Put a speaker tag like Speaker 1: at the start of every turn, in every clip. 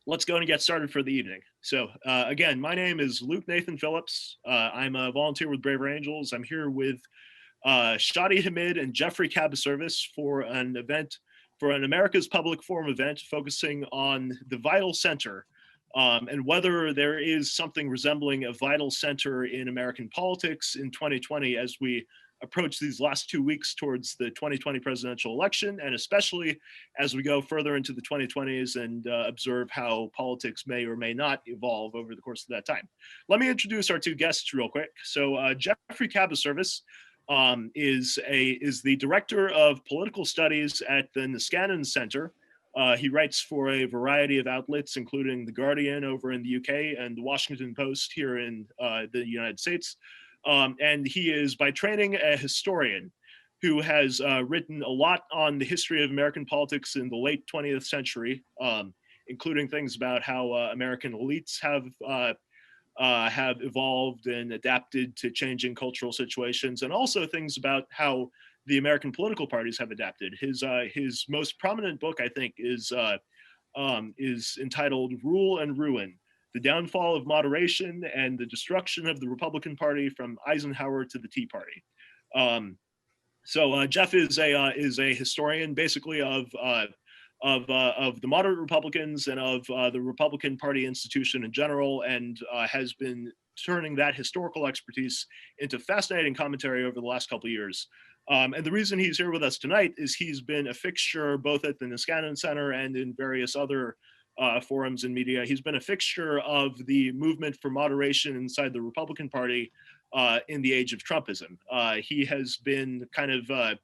Speaker 1: let's go and get started for the evening. So again, my name is Luke Nathan Phillips. I'm a volunteer with Braver Angels. I'm here with Shadi Hamid and Geoffrey Kabaservice for an event, for an America's Public Forum event focusing on the vital center and whether there is something resembling a vital center in American politics in 2020 as we approach these last 2 weeks towards the 2020 presidential election, and especially as we go further into the 2020s and observe how politics may or may not evolve over the course of that time. Let me introduce our two guests real quick. So Geoffrey Kabaservice is the director of political studies at the Niskanen Center. He writes for a variety of outlets, including The Guardian over in the UK and The Washington Post here in the United States. And he is by training a historian who has written a lot on the history of American politics in the late 20th century, including things about how American elites have evolved and adapted to changing cultural situations, and also things about how the American political parties have adapted. His most prominent book, I think, is entitled "Rule and Ruin: The Downfall of Moderation and the Destruction of the Republican Party from Eisenhower to the Tea Party." So Jeff is a historian, basically, of the moderate Republicans and of the Republican Party institution in general, and has been turning that historical expertise into fascinating commentary over the last couple of years. And the reason he's here with us tonight is he's been a fixture both at the Niskanen Center and in various other forums and media. He's been a fixture of the movement for moderation inside the Republican Party in the age of Trumpism. He has been kind of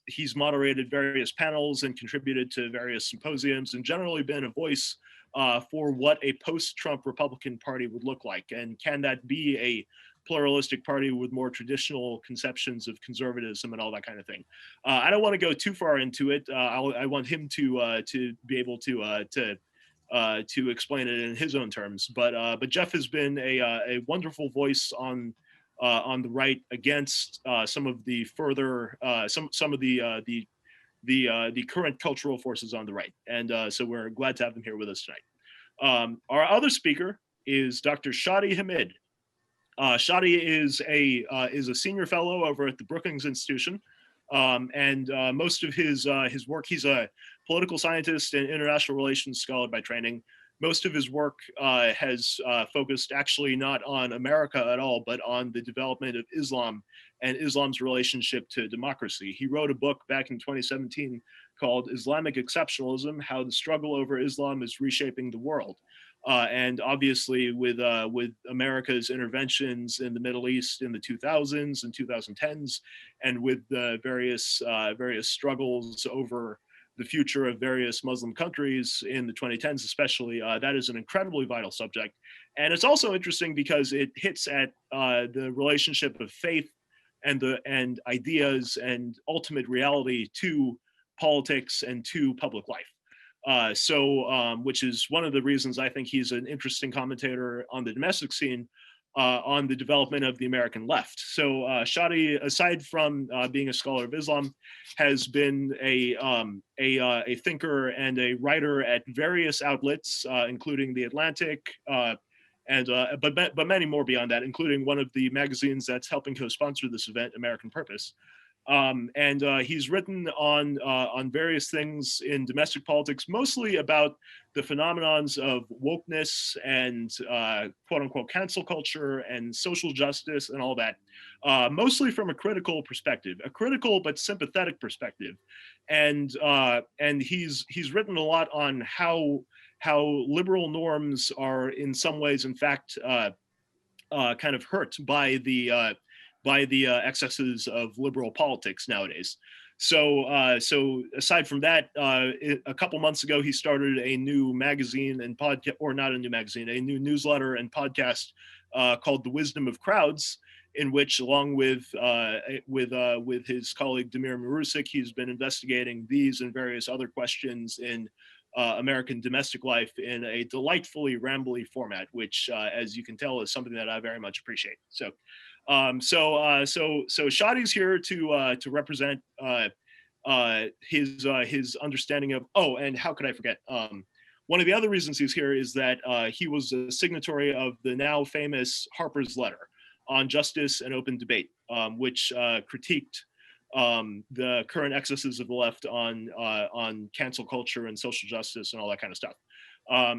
Speaker 1: he's moderated various panels and contributed to various symposiums, and generally been a voice for what a post-Trump Republican Party would look like. And can that be a pluralistic party with more traditional conceptions of conservatism and all that kind of thing? I don't want to go too far into it. I want him to be able to explain it in his own terms. But Jeff has been a wonderful voice on the right against some of the further some of the current cultural forces on the right, and so we're glad to have them here with us tonight. Our other speaker is Dr. Shadi Hamid. Shadi is a senior fellow over at the Brookings Institution, and most of his work, he's a political scientist and international relations scholar by training. Most of his work has focused actually not on America at all, but on the development of Islam and Islam's relationship to democracy. He wrote a book back in 2017 called Islamic Exceptionalism: How the Struggle Over Islam is Reshaping the World. And obviously with America's interventions in the Middle East in the 2000s and 2010s, and with the various struggles over the future of various Muslim countries in the 2010s especially, that is an incredibly vital subject. And it's also interesting because it hits at the relationship of faith and ideas and ultimate reality to politics and to public life. Which is one of the reasons I think he's an interesting commentator on the domestic scene on the development of the American left. So Shadi, aside from being a scholar of Islam, has been a thinker and a writer at various outlets, including The Atlantic, but many more beyond that, including one of the magazines that's helping co-sponsor this event, American Purpose. And he's written on various things in domestic politics, mostly about the phenomenons of wokeness and quote unquote cancel culture and social justice and all that, mostly from a critical perspective, a critical but sympathetic perspective. And he's written a lot on how liberal norms are in some ways, in fact, kind of hurt by the excesses of liberal politics nowadays. So aside from that, a couple months ago, he started a new magazine and podcast, or not a new magazine, a new newsletter and podcast called The Wisdom of Crowds, in which, along with his colleague Damir Marusik, he's been investigating these and various other questions in American domestic life in a delightfully rambly format, which, as you can tell, is something that I very much appreciate. So Shadi's here to represent his understanding of, oh, and how could I forget? one of the other reasons he's here is that he was a signatory of the now famous Harper's Letter on justice and open debate, which critiqued the current excesses of the left on cancel culture and social justice and all that kind of stuff.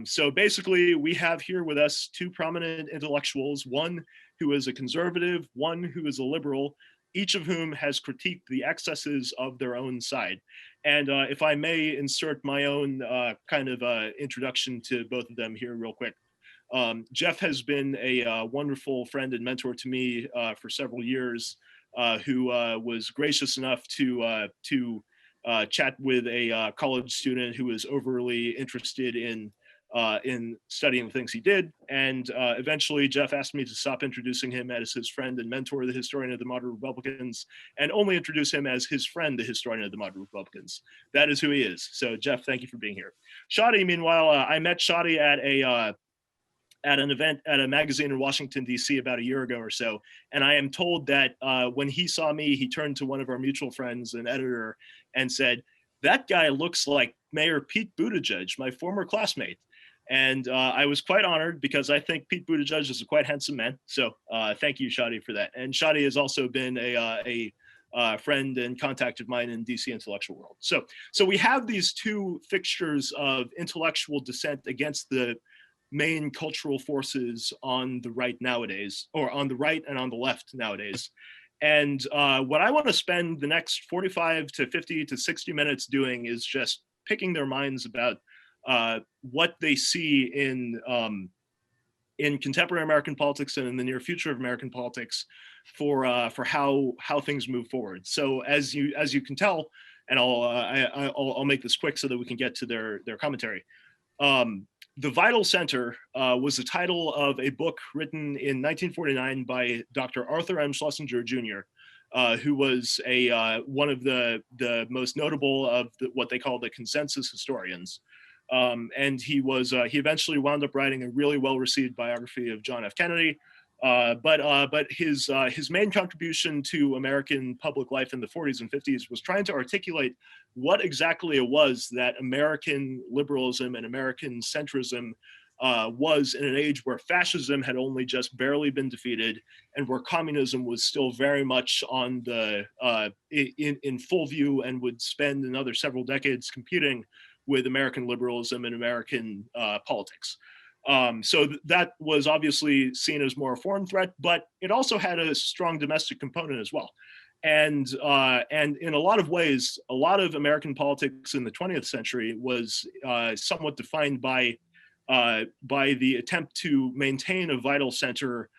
Speaker 1: So basically, we have here with us two prominent intellectuals, one who is a conservative, one who is a liberal, each of whom has critiqued the excesses of their own side. And if I may insert my own kind of introduction to both of them here real quick. Jeff has been a wonderful friend and mentor to me for several years, who was gracious enough to chat with a college student who was overly interested in studying the things he did. And eventually Jeff asked me to stop introducing him as his friend and mentor, the historian of the modern Republicans, and only introduce him as his friend, the historian of the modern Republicans. That is who he is. So Jeff, thank you for being here. Shadi, meanwhile, I met Shadi at an event at a magazine in Washington, D.C. about a year ago or so. And I am told that when he saw me, he turned to one of our mutual friends, an editor, and said, "That guy looks like Mayor Pete Buttigieg, my former classmate." And I was quite honored because I think Pete Buttigieg is a quite handsome man. So thank you, Shadi, for that. And Shadi has also been a friend and contact of mine in DC intellectual world. So we have these two fixtures of intellectual dissent against the main cultural forces on the right nowadays, or on the right and on the left nowadays. And what I want to spend the next 45 to 50 to 60 minutes doing is just picking their minds about what they see in contemporary American politics and in the near future of American politics for how things move forward. So as you can tell, and I'll make this quick so that we can get to their commentary. The Vital Center was the title of a book written in 1949 by Dr. Arthur M. Schlesinger Jr., who was one of the most notable of what they call the consensus historians. And he eventually wound up writing a really well-received biography of John F. Kennedy. But his main contribution to American public life in the 40s and 50s was trying to articulate what exactly it was that American liberalism and American centrism was in an age where fascism had only just barely been defeated and where communism was still very much on the in full view and would spend another several decades competing with American liberalism and American politics. So that was obviously seen as more a foreign threat, but it also had a strong domestic component as well. And in a lot of ways, a lot of American politics in the 20th century was somewhat defined by the attempt to maintain a vital center,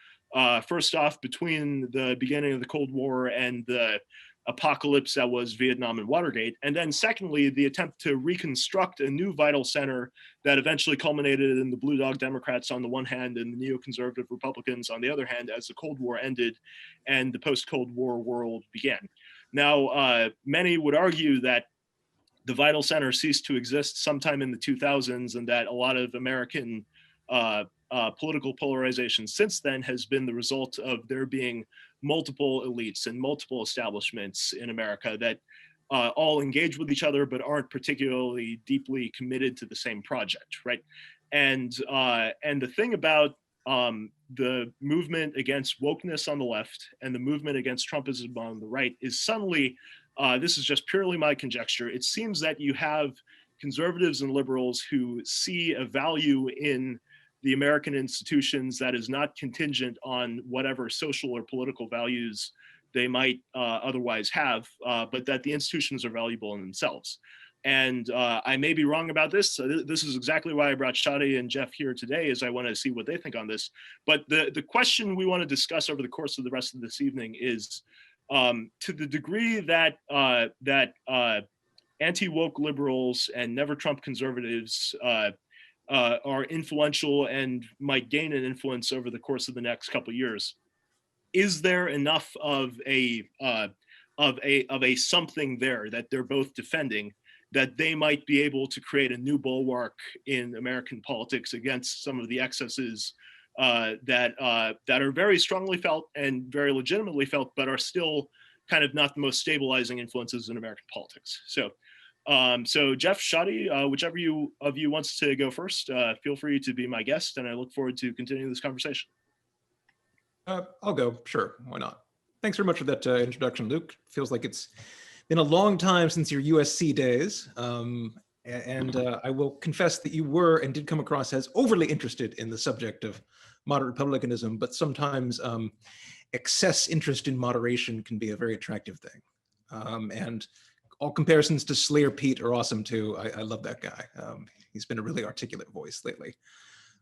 Speaker 1: first off, between the beginning of the Cold War and the apocalypse that was Vietnam and Watergate. And then secondly, the attempt to reconstruct a new vital center that eventually culminated in the Blue Dog Democrats on the one hand and the neoconservative Republicans on the other hand as the Cold War ended and the post-Cold War world began. Now, many would argue that the vital center ceased to exist sometime in the 2000s and that a lot of American political polarization since then has been the result of there being multiple elites and multiple establishments in America that all engage with each other but aren't particularly deeply committed to the same project, right? And the thing about the movement against wokeness on the left and the movement against Trumpism on the right is suddenly, this is just purely my conjecture, it seems that you have conservatives and liberals who see a value in the American institutions that is not contingent on whatever social or political values they might otherwise have, but that the institutions are valuable in themselves. And I may be wrong about this. So this is exactly why I brought Shadi and Jeff here today, is I want to see what they think on this. But the question we want to discuss over the course of the rest of this evening is, to the degree that anti-woke liberals and never Trump conservatives are influential and might gain an influence over the course of the next couple of years, is there enough of a something there that they're both defending that they might be able to create a new bulwark in American politics against some of the excesses that are very strongly felt and very legitimately felt, but are still kind of not the most stabilizing influences in American politics? So So Jeff, Shadi, whichever of you wants to go first, feel free to be my guest, and I look forward to continuing this conversation.
Speaker 2: I'll go, sure, why not? Thanks very much for that introduction, Luke. Feels like it's been a long time since your USC days. I will confess that you were and did come across as overly interested in the subject of moderate republicanism, but sometimes excess interest in moderation can be a very attractive thing. And all comparisons to Slayer Pete are awesome too. I love that guy. He's been a really articulate voice lately.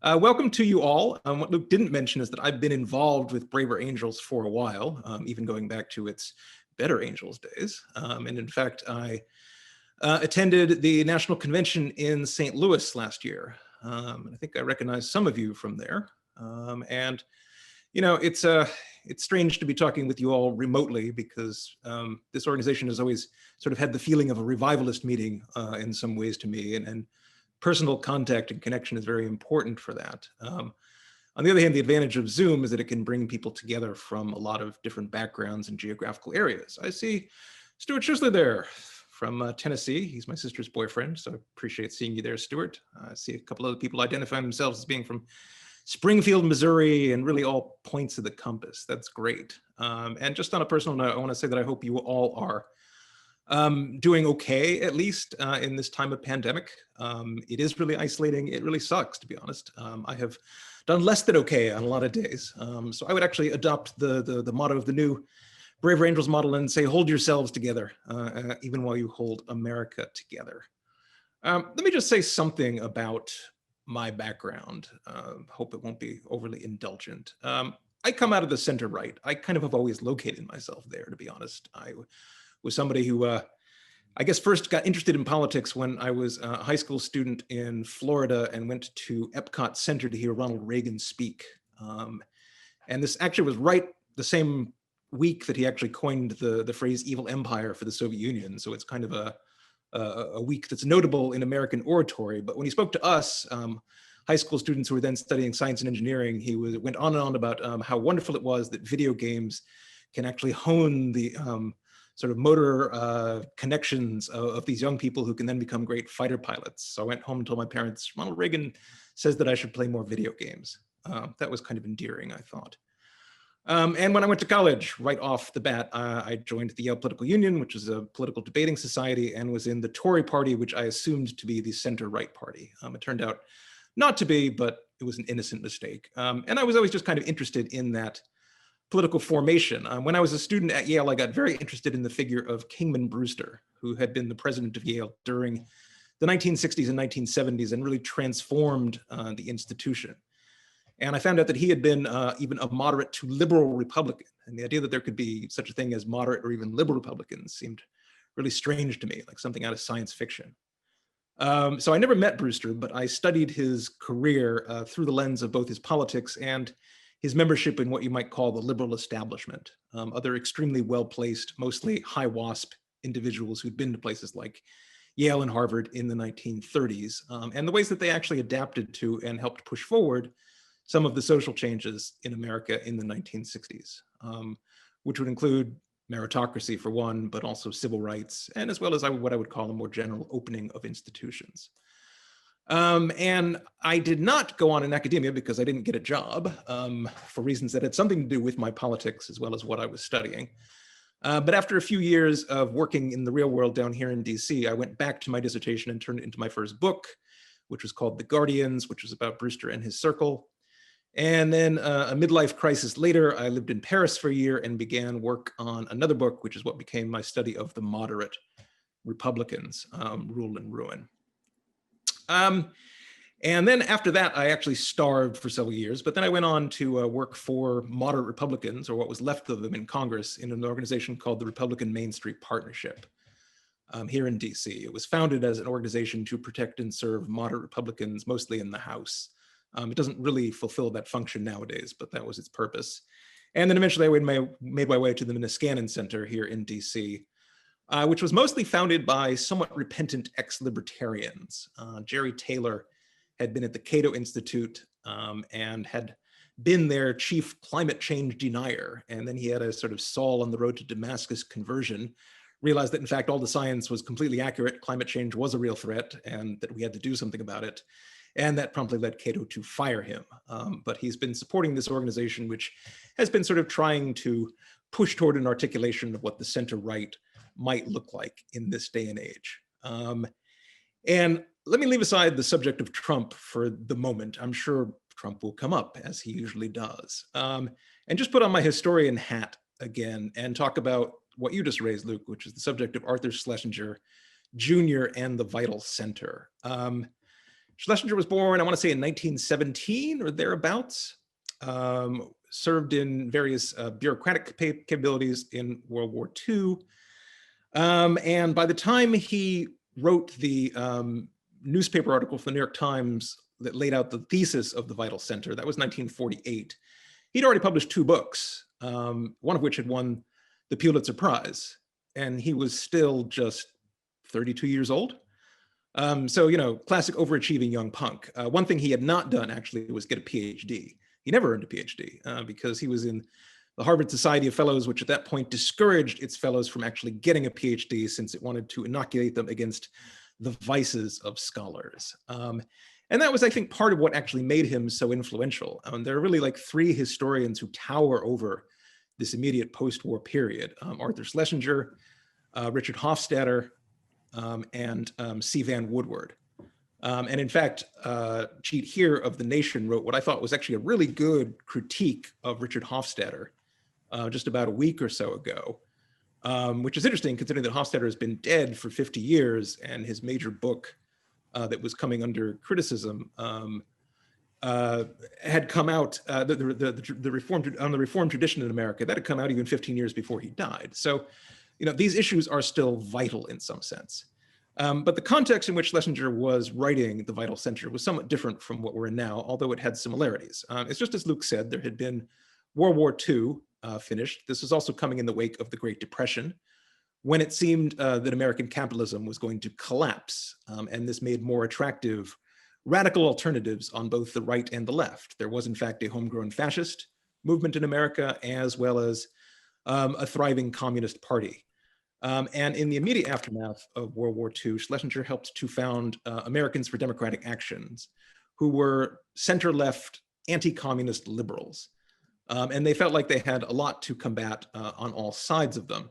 Speaker 2: Welcome to you all. What Luke didn't mention is that I've been involved with Braver Angels for a while, even going back to its Better Angels days. And in fact, I attended the National Convention in St. Louis last year. And I think I recognize some of you from there. And you know, it's strange to be talking with you all remotely because this organization has always sort of had the feeling of a revivalist meeting in some ways to me, and personal contact and connection is very important for that. On the other hand, the advantage of Zoom is that it can bring people together from a lot of different backgrounds and geographical areas. I see Stuart Schussler there from Tennessee. He's my sister's boyfriend, so I appreciate seeing you there, Stuart. I see a couple other people identifying themselves as being from Springfield, Missouri, and really all points of the compass. That's great. And just on a personal note, I want to say that I hope you all are doing okay, at least in this time of pandemic. It is really isolating. It really sucks, to be honest. I have done less than okay on a lot of days. So I would actually adopt the motto of the new Braver Angels model and say, hold yourselves together, even while you hold America together. Let me just say something about my background. Hope it won't be overly indulgent. I come out of the center right. I kind of have always located myself there, to be honest. I was somebody who, I guess, first got interested in politics when I was a high school student in Florida and went to Epcot Center to hear Ronald Reagan speak. And this actually was right the same week that he actually coined the phrase evil empire for the Soviet Union. So it's kind of a week that's notable in American oratory. But when he spoke to us, high school students who were then studying science and engineering, he went on and on about how wonderful it was that video games can actually hone the sort of motor connections of these young people who can then become great fighter pilots. So I went home and told my parents, Ronald Reagan says that I should play more video games. That was kind of endearing, I thought. And when I went to college, right off the bat, I joined the Yale Political Union, which is a political debating society, and was in the Tory party, which I assumed to be the center-right party. It turned out not to be, but it was an innocent mistake. And I was always just kind of interested in that political formation. When I was a student at Yale, I got very interested in the figure of Kingman Brewster, who had been the president of Yale during the 1960s and 1970s and really transformed the institution. And I found out that he had been even a moderate to liberal Republican. And the idea that there could be such a thing as moderate or even liberal Republicans seemed really strange to me, like something out of science fiction. So I never met Brewster, but I studied his career through the lens of both his politics and his membership in what you might call the liberal establishment, other extremely well-placed, mostly high WASP individuals who'd been to places like Yale and Harvard in the 1930s, and the ways that they actually adapted to and helped push forward some of the social changes in America in the 1960s, which would include meritocracy for one, but also civil rights, and as well as what I would call a more general opening of institutions. And I did not go on in academia because I didn't get a job for reasons that had something to do with my politics as well as what I was studying. But after a few years of working in the real world down here in DC, I went back to my dissertation and turned it into my first book, which was called The Guardians, which was about Brewster and his circle. And then a midlife crisis later, I lived in Paris for a year and began work on another book, which is what became my study of the moderate Republicans, Rule and Ruin. And then after that, I actually starved for several years, but then I went on to work for moderate Republicans, or what was left of them in Congress, in an organization called the Republican Main Street Partnership here in DC. It was founded as an organization to protect and serve moderate Republicans, mostly in the House. It doesn't really fulfill that function nowadays, but that was its purpose. And then eventually I made my way to the Niskanen Center here in DC, which was mostly founded by somewhat repentant ex-libertarians. Jerry Taylor had been at the Cato Institute and had been their chief climate change denier. And then he had a sort of Saul on the road to Damascus conversion, realized that in fact all the science was completely accurate, climate change was a real threat, and that we had to do something about it. And that promptly led Cato to fire him. But he's been supporting this organization, which has been sort of trying to push toward an articulation of what the center-right might look like in this day and age. And let me leave aside the subject of Trump for the moment. I'm sure Trump will come up, as he usually does. And just put on my historian hat again and talk about what you just raised, Luke, which is the subject of Arthur Schlesinger Jr. and the Vital Center. Schlesinger was born, I want to say in 1917 or thereabouts, served in various bureaucratic capabilities in World War II. And by the time he wrote the newspaper article for the New York Times that laid out the thesis of the Vital Center, that was 1948, he'd already published 2 books, one of which had won the Pulitzer Prize, and he was still just 32 years old. So, you know, classic overachieving young punk. One thing he had not done actually was get a PhD. He never earned a PhD because he was in the Harvard Society of Fellows, which at that point discouraged its fellows from actually getting a PhD since it wanted to inoculate them against the vices of scholars. And that was, I think, part of what actually made him so influential. There are really like 3 historians who tower over this immediate post-war period: Arthur Schlesinger, Richard Hofstadter, and C. Van Woodward. And in fact, Cheat here of The Nation wrote what I thought was actually a really good critique of Richard Hofstadter just about a week or so ago, which is interesting considering that Hofstadter has been dead for 50 years and his major book that was coming under criticism had come out, the Reformed tradition in America, that had come out even 15 years before he died. So, you know, these issues are still vital in some sense. But the context in which Schlesinger was writing the Vital Center was somewhat different from what we're in now, although it had similarities. It's just as Luke said, there had been World War II finished. This was also coming in the wake of the Great Depression, when it seemed that American capitalism was going to collapse. And this made more attractive radical alternatives on both the right and the left. There was, in fact, a homegrown fascist movement in America, as well as a thriving communist party. And in the immediate aftermath of World War II, Schlesinger helped to found Americans for Democratic Actions, who were center-left anti-communist liberals. And they felt like they had a lot to combat on all sides of them.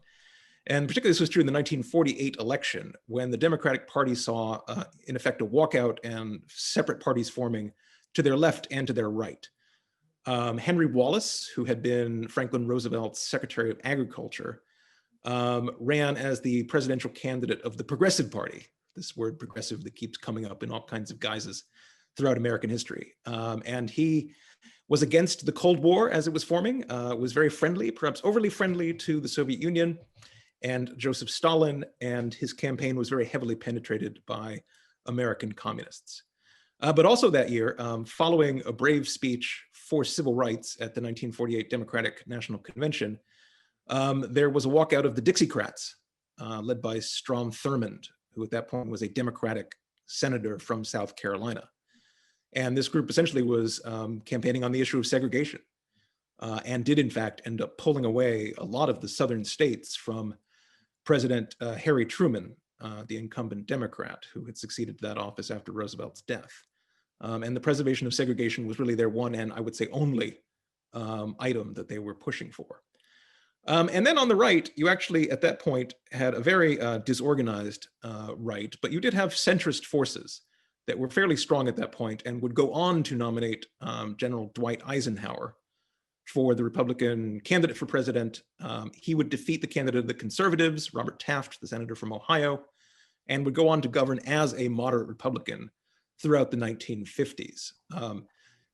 Speaker 2: And particularly this was true in the 1948 election, when the Democratic Party saw, in effect, a walkout and separate parties forming to their left and to their right. Henry Wallace, who had been Franklin Roosevelt's Secretary of Agriculture, ran as the presidential candidate of the Progressive Party, this word progressive that keeps coming up in all kinds of guises throughout American history. And he was against the Cold War as it was forming, was very friendly, perhaps overly friendly to the Soviet Union and Joseph Stalin, and his campaign was very heavily penetrated by American communists. But also that year, following a brave speech for civil rights at the 1948 Democratic National Convention, there was a walkout of the Dixiecrats, led by Strom Thurmond, who at that point was a Democratic senator from South Carolina. And this group essentially was campaigning on the issue of segregation, and did in fact end up pulling away a lot of the southern states from President Harry Truman, the incumbent Democrat who had succeeded to that office after Roosevelt's death. And the preservation of segregation was really their one and I would say only item that they were pushing for. And then on the right, you actually at that point had a very disorganized right, but you did have centrist forces that were fairly strong at that point and would go on to nominate General Dwight Eisenhower for the Republican candidate for president. He would defeat the candidate of the conservatives, Robert Taft, the senator from Ohio, and would go on to govern as a moderate Republican throughout the 1950s.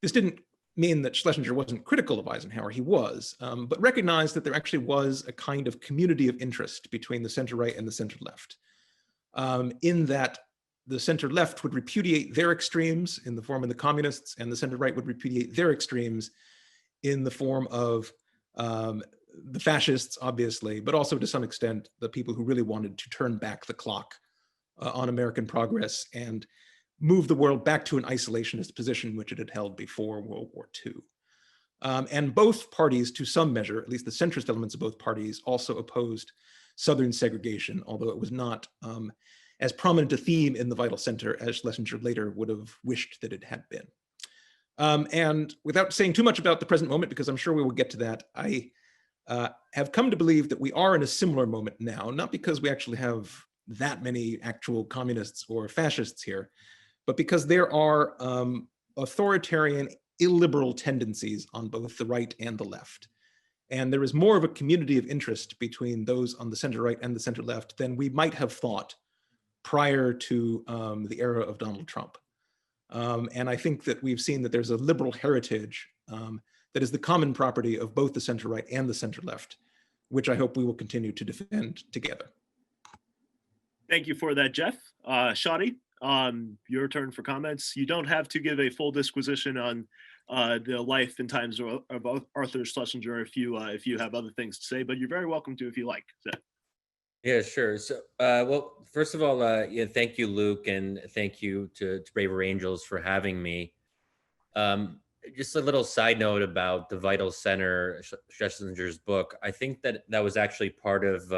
Speaker 2: This didn't mean that Schlesinger wasn't critical of Eisenhower, he was, but recognized that there actually was a kind of community of interest between the center-right and the center-left, in that the center-left would repudiate their extremes in the form of the communists, and the center-right would repudiate their extremes in the form of the fascists, obviously, but also to some extent, the people who really wanted to turn back the clock on American progress and move the world back to an isolationist position, which it had held before World War II. And both parties, to some measure, at least the centrist elements of both parties, also opposed Southern segregation, although it was not as prominent a theme in the Vital Center as Schlesinger later would have wished that it had been. And without saying too much about the present moment, because I'm sure we will get to that, I have come to believe that we are in a similar moment now, not because we actually have that many actual communists or fascists here, but because there are authoritarian, illiberal tendencies on both the right and the left. And there is more of a community of interest between those on the center right and the center left than we might have thought prior to the era of Donald Trump. And I think that we've seen that there's a liberal heritage that is the common property of both the center right and the center left, which I hope we will continue to defend together.
Speaker 1: Thank you for that, Jeff. Shadi, your turn for comments. You don't have to give a full disquisition on the life and times of Arthur Schlesinger if you have other things to say, but you're very welcome to if you like. So.
Speaker 3: Yeah, sure. So, well, first of all, yeah, thank you, Luke, and thank you to Braver Angels for having me. Just a little side note about the Vital Center, Schlesinger's book. I think that was actually part of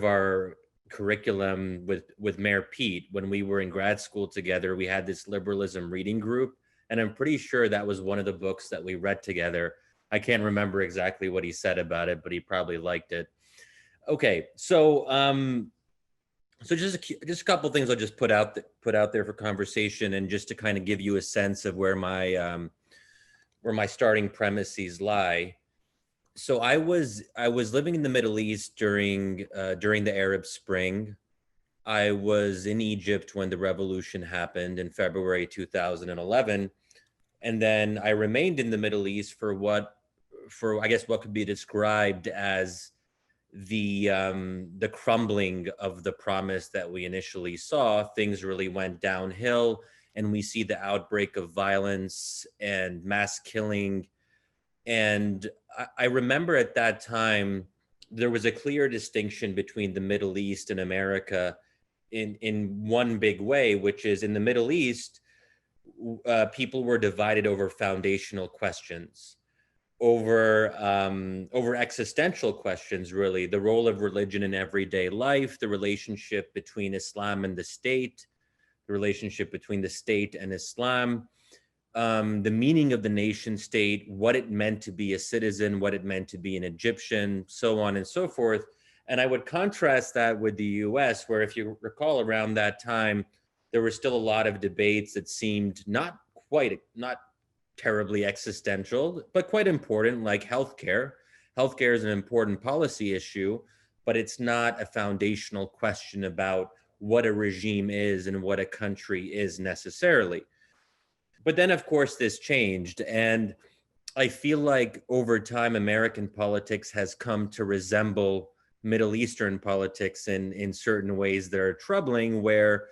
Speaker 3: our curriculum with Mayor Pete. When we were in grad school together, we had this liberalism reading group, and I'm pretty sure that was one of the books that we read together. I can't remember exactly what he said about it, but he probably liked it. Okay, so just a couple of things I'll just put out there for conversation, and just to kind of give you a sense of where my starting premises lie. So I was living in the Middle East during the Arab Spring. I was in Egypt when the revolution happened in February 2011, and then I remained in the Middle East for I guess what could be described as the crumbling of the promise that we initially saw. Things really went downhill, and we see the outbreak of violence and mass killing. And I remember at that time, there was a clear distinction between the Middle East and America in one big way, which is in the Middle East, people were divided over foundational questions, over existential questions, really, the role of religion in everyday life, the relationship between Islam and the state, the relationship between the state and Islam, the meaning of the nation state, what it meant to be a citizen, what it meant to be an Egyptian, so on and so forth. And I would contrast that with the US, where, if you recall, around that time, there were still a lot of debates that seemed not terribly existential, but quite important, like healthcare. Healthcare is an important policy issue, but it's not a foundational question about what a regime is and what a country is necessarily. But then, of course, this changed. And I feel like over time, American politics has come to resemble Middle Eastern politics in certain ways that are troubling, where,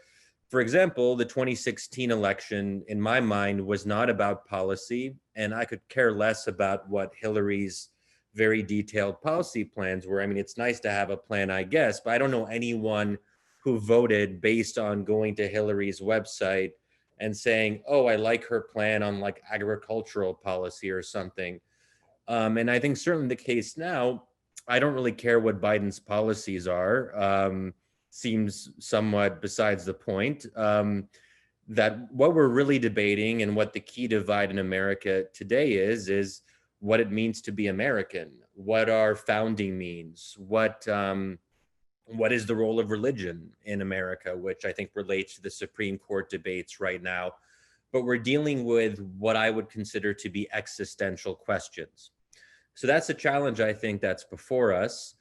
Speaker 3: for example, the 2016 election, in my mind, was not about policy, and I could care less about what Hillary's very detailed policy plans were. I mean, it's nice to have a plan, I guess, but I don't know anyone who voted based on going to Hillary's website and saying, oh, I like her plan on like agricultural policy or something. And I think certainly the case now, I don't really care what Biden's policies are. Seems somewhat besides the point. That what we're really debating and what the key divide in America today is what it means to be American, what our founding means, what is the role of religion in America, which I think relates to the Supreme Court debates right now. But we're dealing with what I would consider to be existential questions. So that's a challenge, I think, that's before us.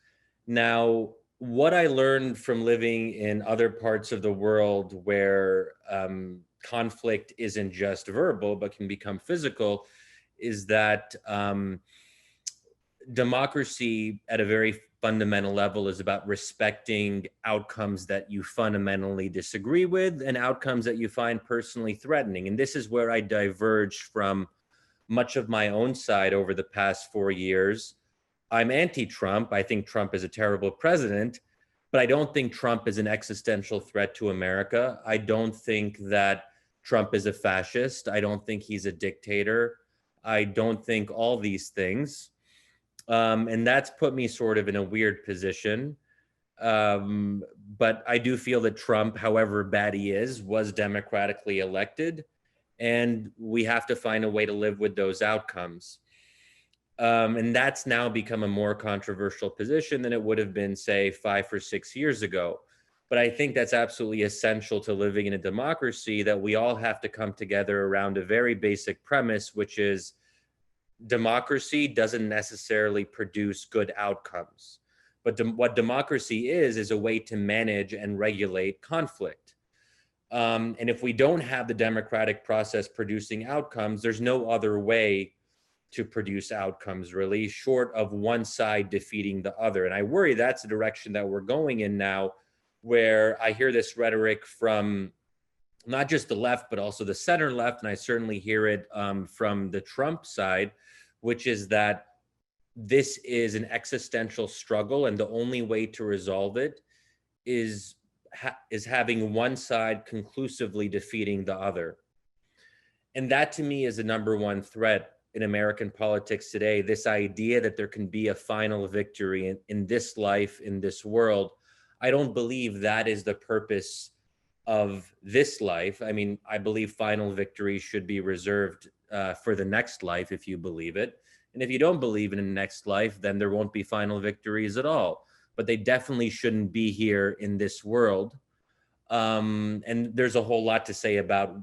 Speaker 3: Now, what I learned from living in other parts of the world where conflict isn't just verbal, but can become physical, is that democracy at a very fundamental level is about respecting outcomes that you fundamentally disagree with and outcomes that you find personally threatening. And this is where I diverged from much of my own side over the past 4 years. I'm anti-Trump. I think Trump is a terrible president, but I don't think Trump is an existential threat to America. I don't think that Trump is a fascist. I don't think he's a dictator. I don't think all these things. And that's put me sort of in a weird position. But I do feel that Trump, however bad he is, was democratically elected, and we have to find a way to live with those outcomes. And that's now become a more controversial position than it would have been, say, 5 or 6 years ago. But I think that's absolutely essential to living in a democracy, that we all have to come together around a very basic premise, which is democracy doesn't necessarily produce good outcomes. But what democracy is a way to manage and regulate conflict. And if we don't have the democratic process producing outcomes, there's no other way to produce outcomes, really, short of one side defeating the other. And I worry that's the direction that we're going in now, where I hear this rhetoric from not just the left, but also the center left, and I certainly hear it from the Trump side, which is that this is an existential struggle, and the only way to resolve it is having one side conclusively defeating the other. And that, to me, is the number one threat in American politics today, this idea that there can be a final victory in this life, in this world. I don't believe that is the purpose of this life. I mean, I believe final victory should be reserved for the next life, if you believe it. And if you don't believe in the next life, then there won't be final victories at all. But they definitely shouldn't be here in this world. And there's a whole lot to say about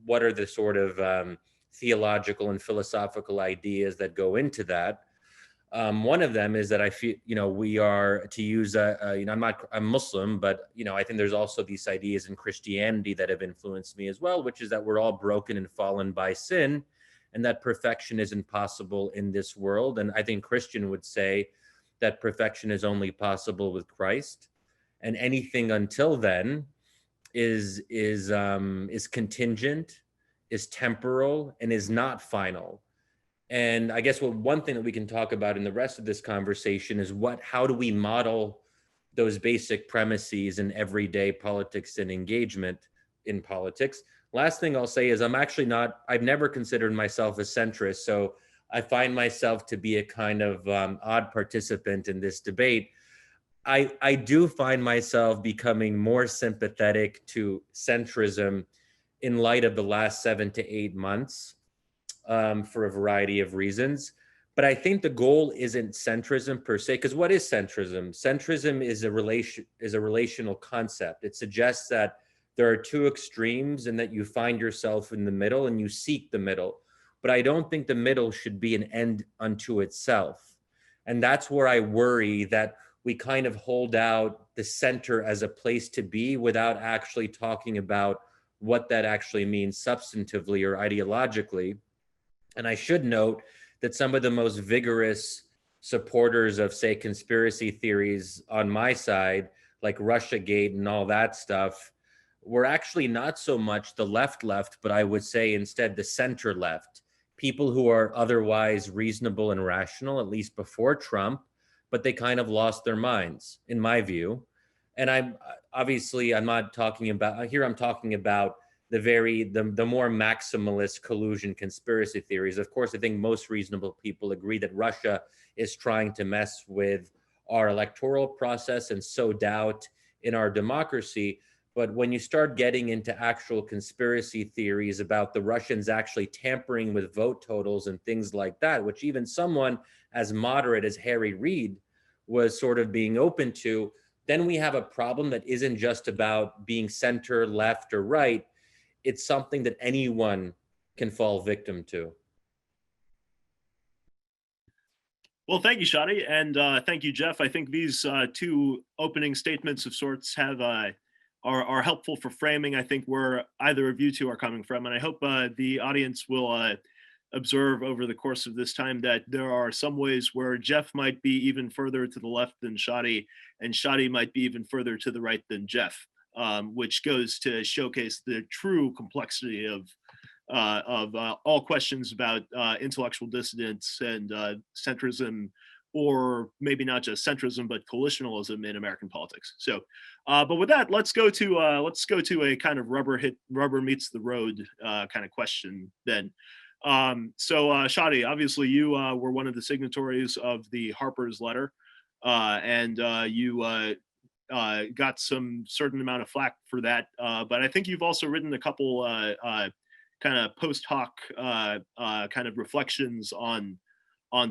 Speaker 3: what are the sort of theological and philosophical ideas that go into that. One of them is that I feel, we are, to use, I'm Muslim, but, I think there's also these ideas in Christianity that have influenced me as well, which is that we're all broken and fallen by sin, and that perfection isn't possible in this world. And I think Christian would say that perfection is only possible with Christ, and anything until then is contingent, is temporal, and is not final. And I guess one thing that we can talk about in the rest of this conversation is how do we model those basic premises in everyday politics and engagement in politics. Last thing I'll say is I've never considered myself a centrist, so I find myself to be a kind of odd participant in this debate. I do find myself becoming more sympathetic to centrism in light of the last 7 to 8 months for a variety of reasons. But I think the goal isn't centrism per se, because what is centrism? Centrism is a relational concept. It suggests that there are two extremes and that you find yourself in the middle and you seek the middle. But I don't think the middle should be an end unto itself. And that's where I worry that we kind of hold out the center as a place to be without actually talking about what that actually means substantively or ideologically. And I should note that some of the most vigorous supporters of, say, conspiracy theories on my side, like Russiagate and all that stuff, were actually not so much the left, but I would say instead the center left, people who are otherwise reasonable and rational, at least before Trump, but they kind of lost their minds, in my view. And I'm not talking about, here I'm talking about the more maximalist collusion conspiracy theories. Of course, I think most reasonable people agree that Russia is trying to mess with our electoral process and sow doubt in our democracy. But when you start getting into actual conspiracy theories about the Russians actually tampering with vote totals and things like that, which even someone as moderate as Harry Reid was sort of being open to, then we have a problem that isn't just about being center, left, or right. It's something that anyone can fall victim to.
Speaker 1: Well, thank you, Shadi, and thank you, Jeff. I think these two opening statements of sorts are helpful for framing, I think, where either of you two are coming from. And I hope the audience will observe over the course of this time that there are some ways where Jeff might be even further to the left than Shadi, and Shadi might be even further to the right than Jeff, which goes to showcase the true complexity of all questions about intellectual dissidence and centrism, or maybe not just centrism, but coalitionalism in American politics. So, but with that, let's go to a kind of rubber meets the road kind of question then. Shadi, obviously you were one of the signatories of the Harper's letter, and you got some certain amount of flack for that. But I think you've also written a couple kind of post hoc kind of reflections on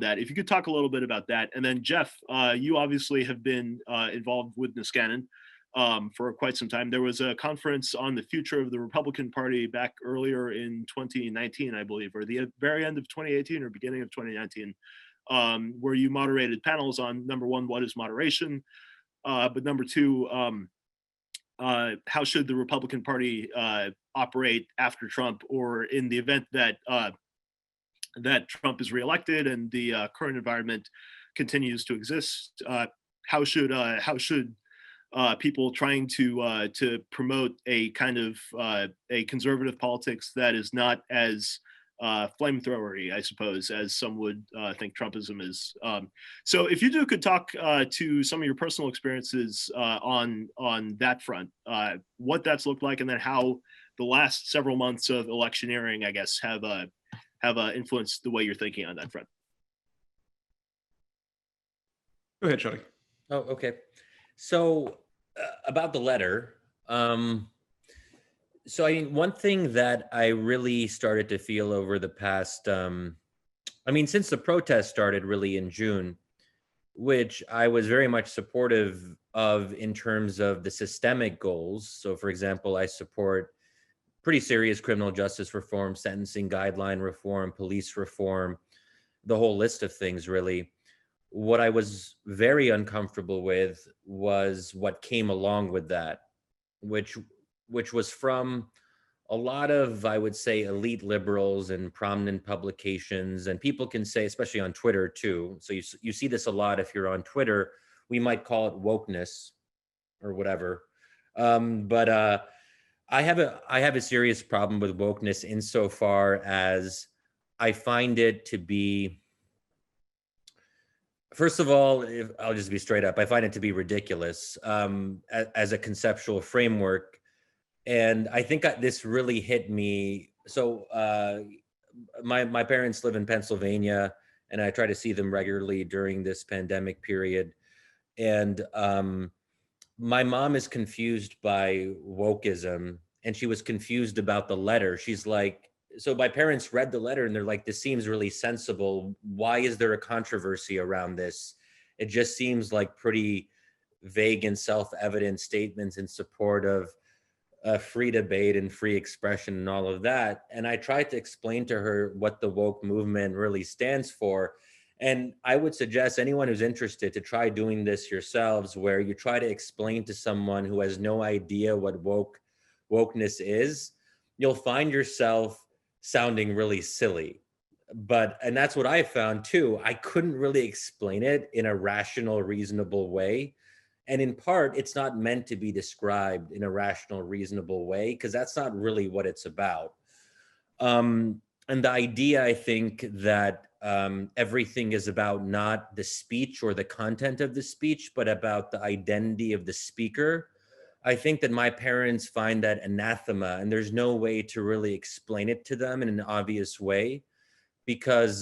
Speaker 1: that. If you could talk a little bit about that. And then Jeff, you obviously have been involved with Niskanen for quite some time. There was a conference on the future of the Republican Party back earlier in 2019, I believe, or the very end of 2018 or beginning of 2019, where you moderated panels on, number one, what is moderation? But number two, how should the Republican Party operate after Trump, or in the event that that Trump is reelected and the current environment continues to exist? How should people trying to promote a kind of a conservative politics that is not as flamethrowery, I suppose, as some would think Trumpism is. So if you could talk to some of your personal experiences on that front, what that's looked like, and then how the last several months of electioneering, I guess, have influenced the way you're thinking on that front.
Speaker 2: Go ahead, Shadi.
Speaker 3: Oh, okay. So about the letter, so I mean, one thing that I really started to feel over the past, I mean, since the protest started really in June, which I was very much supportive of in terms of the systemic goals. So for example, I support pretty serious criminal justice reform, sentencing guideline reform, police reform, the whole list of things really. What I was very uncomfortable with was what came along with that, which was from a lot of, I would say, elite liberals and prominent publications. And people can say, especially on Twitter too, so you see this a lot if you're on Twitter, we might call it wokeness or whatever. I have a serious problem with wokeness insofar as I find it to be, first of all, I'll just be straight up, I find it to be ridiculous as a conceptual framework. And I think this really hit me. So my parents live in Pennsylvania, and I try to see them regularly during this pandemic period. And my mom is confused by wokeism, and she was confused about the letter. She's like, so my parents read the letter and they're like, this seems really sensible. Why is there a controversy around this? It just seems like pretty vague and self-evident statements in support of free debate and free expression and all of that. And I tried to explain to her what the woke movement really stands for. And I would suggest anyone who's interested to try doing this yourselves, where you try to explain to someone who has no idea what wokeness is, you'll find yourself sounding really silly. And that's what I found too. I couldn't really explain it in a rational, reasonable way. And in part, it's not meant to be described in a rational, reasonable way, because that's not really what it's about. And the idea, I think, that everything is about not the speech or the content of the speech, but about the identity of the speaker, I think that my parents find that anathema, and there's no way to really explain it to them in an obvious way, because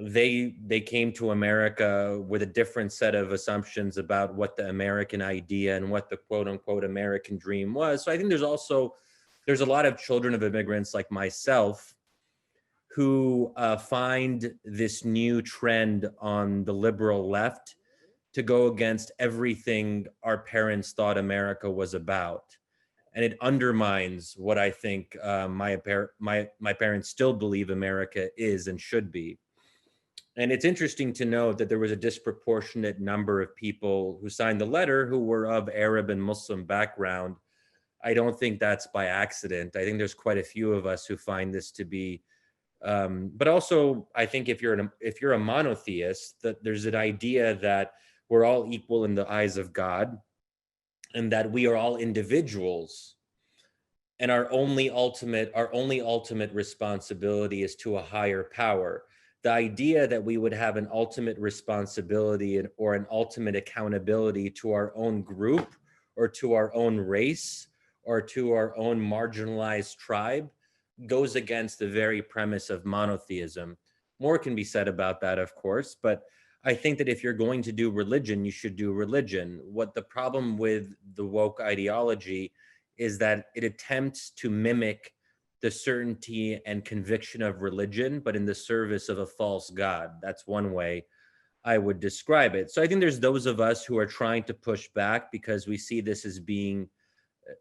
Speaker 3: they came to America with a different set of assumptions about what the American idea and what the quote unquote American dream was. So I think there's a lot of children of immigrants like myself who find this new trend on the liberal left to go against everything our parents thought America was about. And it undermines what I think my parents still believe America is and should be. And it's interesting to note that there was a disproportionate number of people who signed the letter who were of Arab and Muslim background. I don't think that's by accident. I think there's quite a few of us who find this to be, but also I think if you're a monotheist, that there's an idea that we're all equal in the eyes of God, and that we are all individuals, and our only ultimate responsibility is to a higher power. The idea that we would have an ultimate responsibility or an ultimate accountability to our own group or to our own race or to our own marginalized tribe, goes against the very premise of monotheism. More can be said about that, of course, but I think that if you're going to do religion, you should do religion. What the problem with the woke ideology is that it attempts to mimic the certainty and conviction of religion, but in the service of a false god. That's one way I would describe it. So I think there's those of us who are trying to push back because we see this as being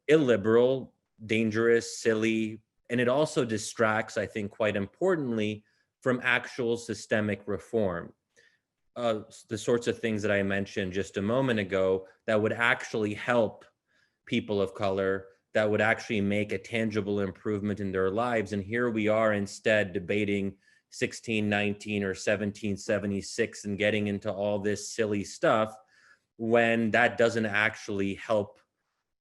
Speaker 3: illiberal, dangerous, silly, and it also distracts, I think, quite importantly, from actual systemic reform. The sorts of things that I mentioned just a moment ago that would actually help people of color, that would actually make a tangible improvement in their lives. And here we are instead debating 1619 or 1776 and getting into all this silly stuff when that doesn't actually help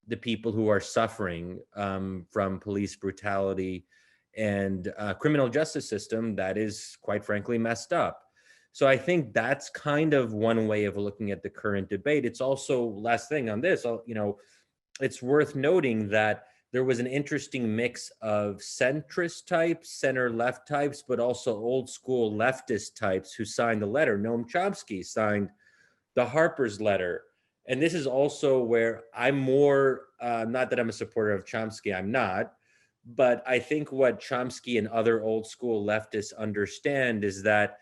Speaker 3: the people who are suffering from police brutality and criminal justice system that is, quite frankly, messed up. So I think that's kind of one way of looking at the current debate. It's also, last thing on this, it's worth noting that there was an interesting mix of centrist types, center-left types, but also old school leftist types who signed the letter. Noam Chomsky signed the Harper's letter. And this is also where I'm more, not that I'm a supporter of Chomsky, I'm not, but I think what Chomsky and other old school leftists understand is that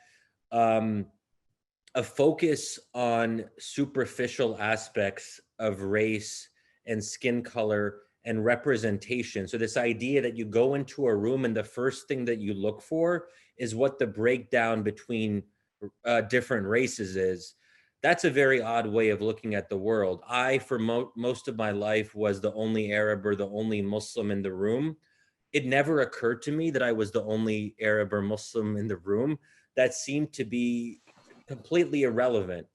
Speaker 3: a focus on superficial aspects of race and skin color and representation. So this idea that you go into a room and the first thing that you look for is what the breakdown between different races is. That's a very odd way of looking at the world. I, for most of my life, was the only Arab or the only Muslim in the room. It never occurred to me that I was the only Arab or Muslim in the room. That seemed to be completely irrelevant.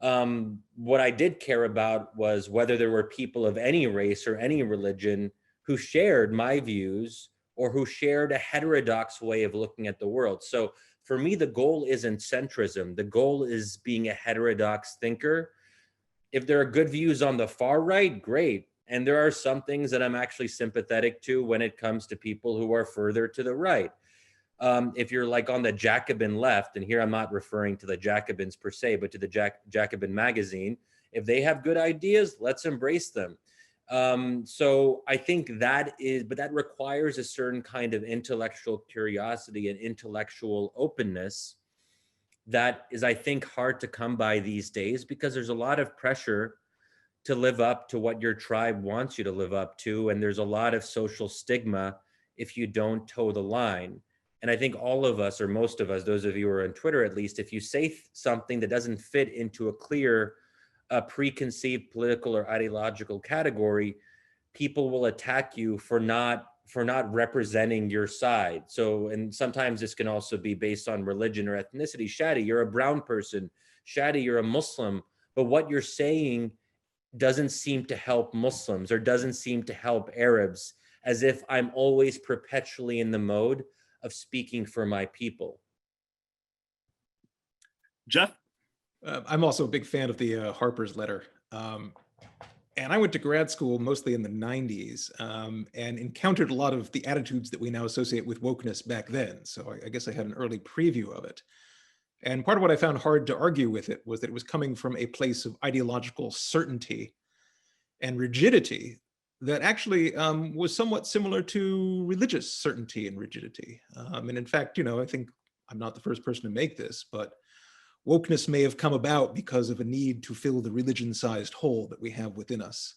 Speaker 3: What I did care about was whether there were people of any race or any religion who shared my views or who shared a heterodox way of looking at the world. So for me, the goal isn't centrism. The goal is being a heterodox thinker. If there are good views on the far right, great. And there are some things that I'm actually sympathetic to when it comes to people who are further to the right. If you're like on the Jacobin left, and here I'm not referring to the Jacobins per se, but to the Jacobin magazine, if they have good ideas, let's embrace them. So I think that requires a certain kind of intellectual curiosity and intellectual openness that is, I think, hard to come by these days because there's a lot of pressure to live up to what your tribe wants you to live up to. And there's a lot of social stigma if you don't toe the line. And I think all of us, or most of us, those of you who are on Twitter at least, if you say something that doesn't fit into a clear preconceived political or ideological category, people will attack you for not representing your side. So, and sometimes this can also be based on religion or ethnicity. Shadi, you're a brown person. Shadi, you're a Muslim. But what you're saying doesn't seem to help Muslims or doesn't seem to help Arabs, as if I'm always perpetually in the mode of speaking for my people.
Speaker 1: Jeff?
Speaker 2: I'm also a big fan of the Harper's letter. And I went to grad school mostly in the 90s and encountered a lot of the attitudes that we now associate with wokeness back then. So I guess I had an early preview of it. And part of what I found hard to argue with it was that it was coming from a place of ideological certainty and rigidity that actually was somewhat similar to religious certainty and rigidity. And in fact, I think I'm not the first person to make this, but wokeness may have come about because of a need to fill the religion-sized hole that we have within us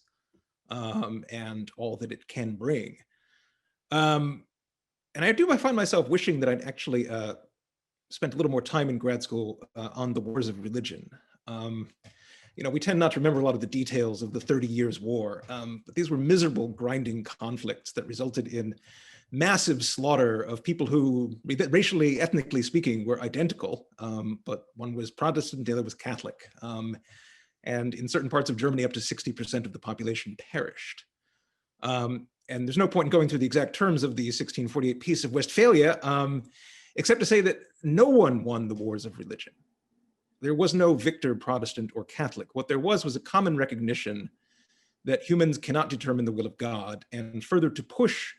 Speaker 2: and all that it can bring. And I find myself wishing that I'd actually spent a little more time in grad school on the wars of religion. We tend not to remember a lot of the details of the 30 Years' War, but these were miserable, grinding conflicts that resulted in massive slaughter of people who, racially, ethnically speaking, were identical, but one was Protestant, the other was Catholic. And in certain parts of Germany, up to 60% of the population perished. And there's no point in going through the exact terms of the 1648 Peace of Westphalia, except to say that no one won the wars of religion. There was no victor Protestant or Catholic. What there was a common recognition that humans cannot determine the will of God, and further to push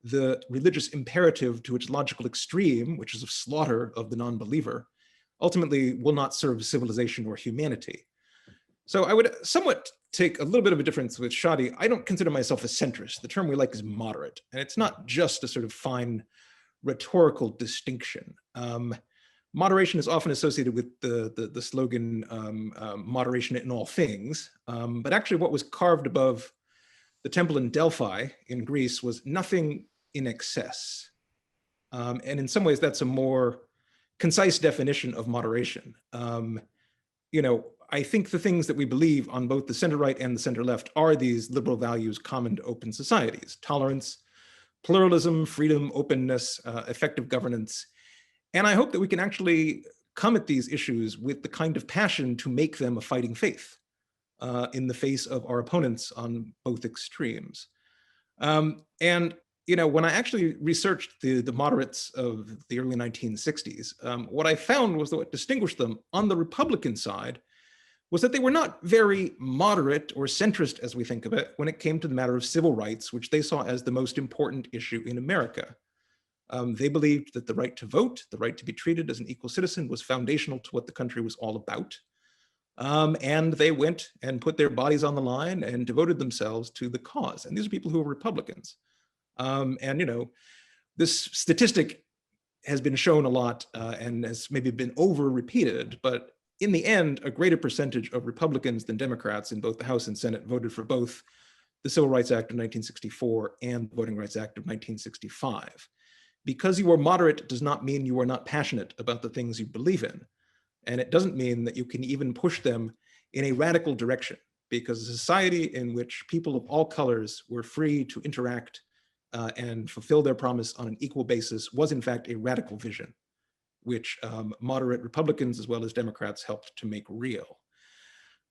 Speaker 2: the religious imperative to its logical extreme, which is of slaughter of the non-believer, ultimately will not serve civilization or humanity. So I would somewhat take a little bit of a difference with Shadi. I don't consider myself a centrist. The term we like is moderate, and it's not just a sort of fine rhetorical distinction. Moderation is often associated with the slogan moderation in all things, but actually what was carved above the temple in Delphi in Greece was nothing in excess. And in some ways that's a more concise definition of moderation. I think the things that we believe on both the center right and the center left are these liberal values common to open societies: tolerance, pluralism, freedom, openness, effective governance. And I hope that we can actually come at these issues with the kind of passion to make them a fighting faith in the face of our opponents on both extremes. When I actually researched the moderates of the early 1960s, what I found was that what distinguished them on the Republican side was that they were not very moderate or centrist, as we think of it, when it came to the matter of civil rights, which they saw as the most important issue in America. They believed that the right to vote, the right to be treated as an equal citizen, was foundational to what the country was all about. And they went and put their bodies on the line and devoted themselves to the cause. And these are people who are Republicans. This statistic has been shown a lot and has maybe been over repeated, but in the end, a greater percentage of Republicans than Democrats in both the House and Senate voted for both the Civil Rights Act of 1964 and the Voting Rights Act of 1965. Because you are moderate does not mean you are not passionate about the things you believe in. And it doesn't mean that you can even push them in a radical direction, because a society in which people of all colors were free to interact and fulfill their promise on an equal basis was in fact a radical vision, which moderate Republicans as well as Democrats helped to make real.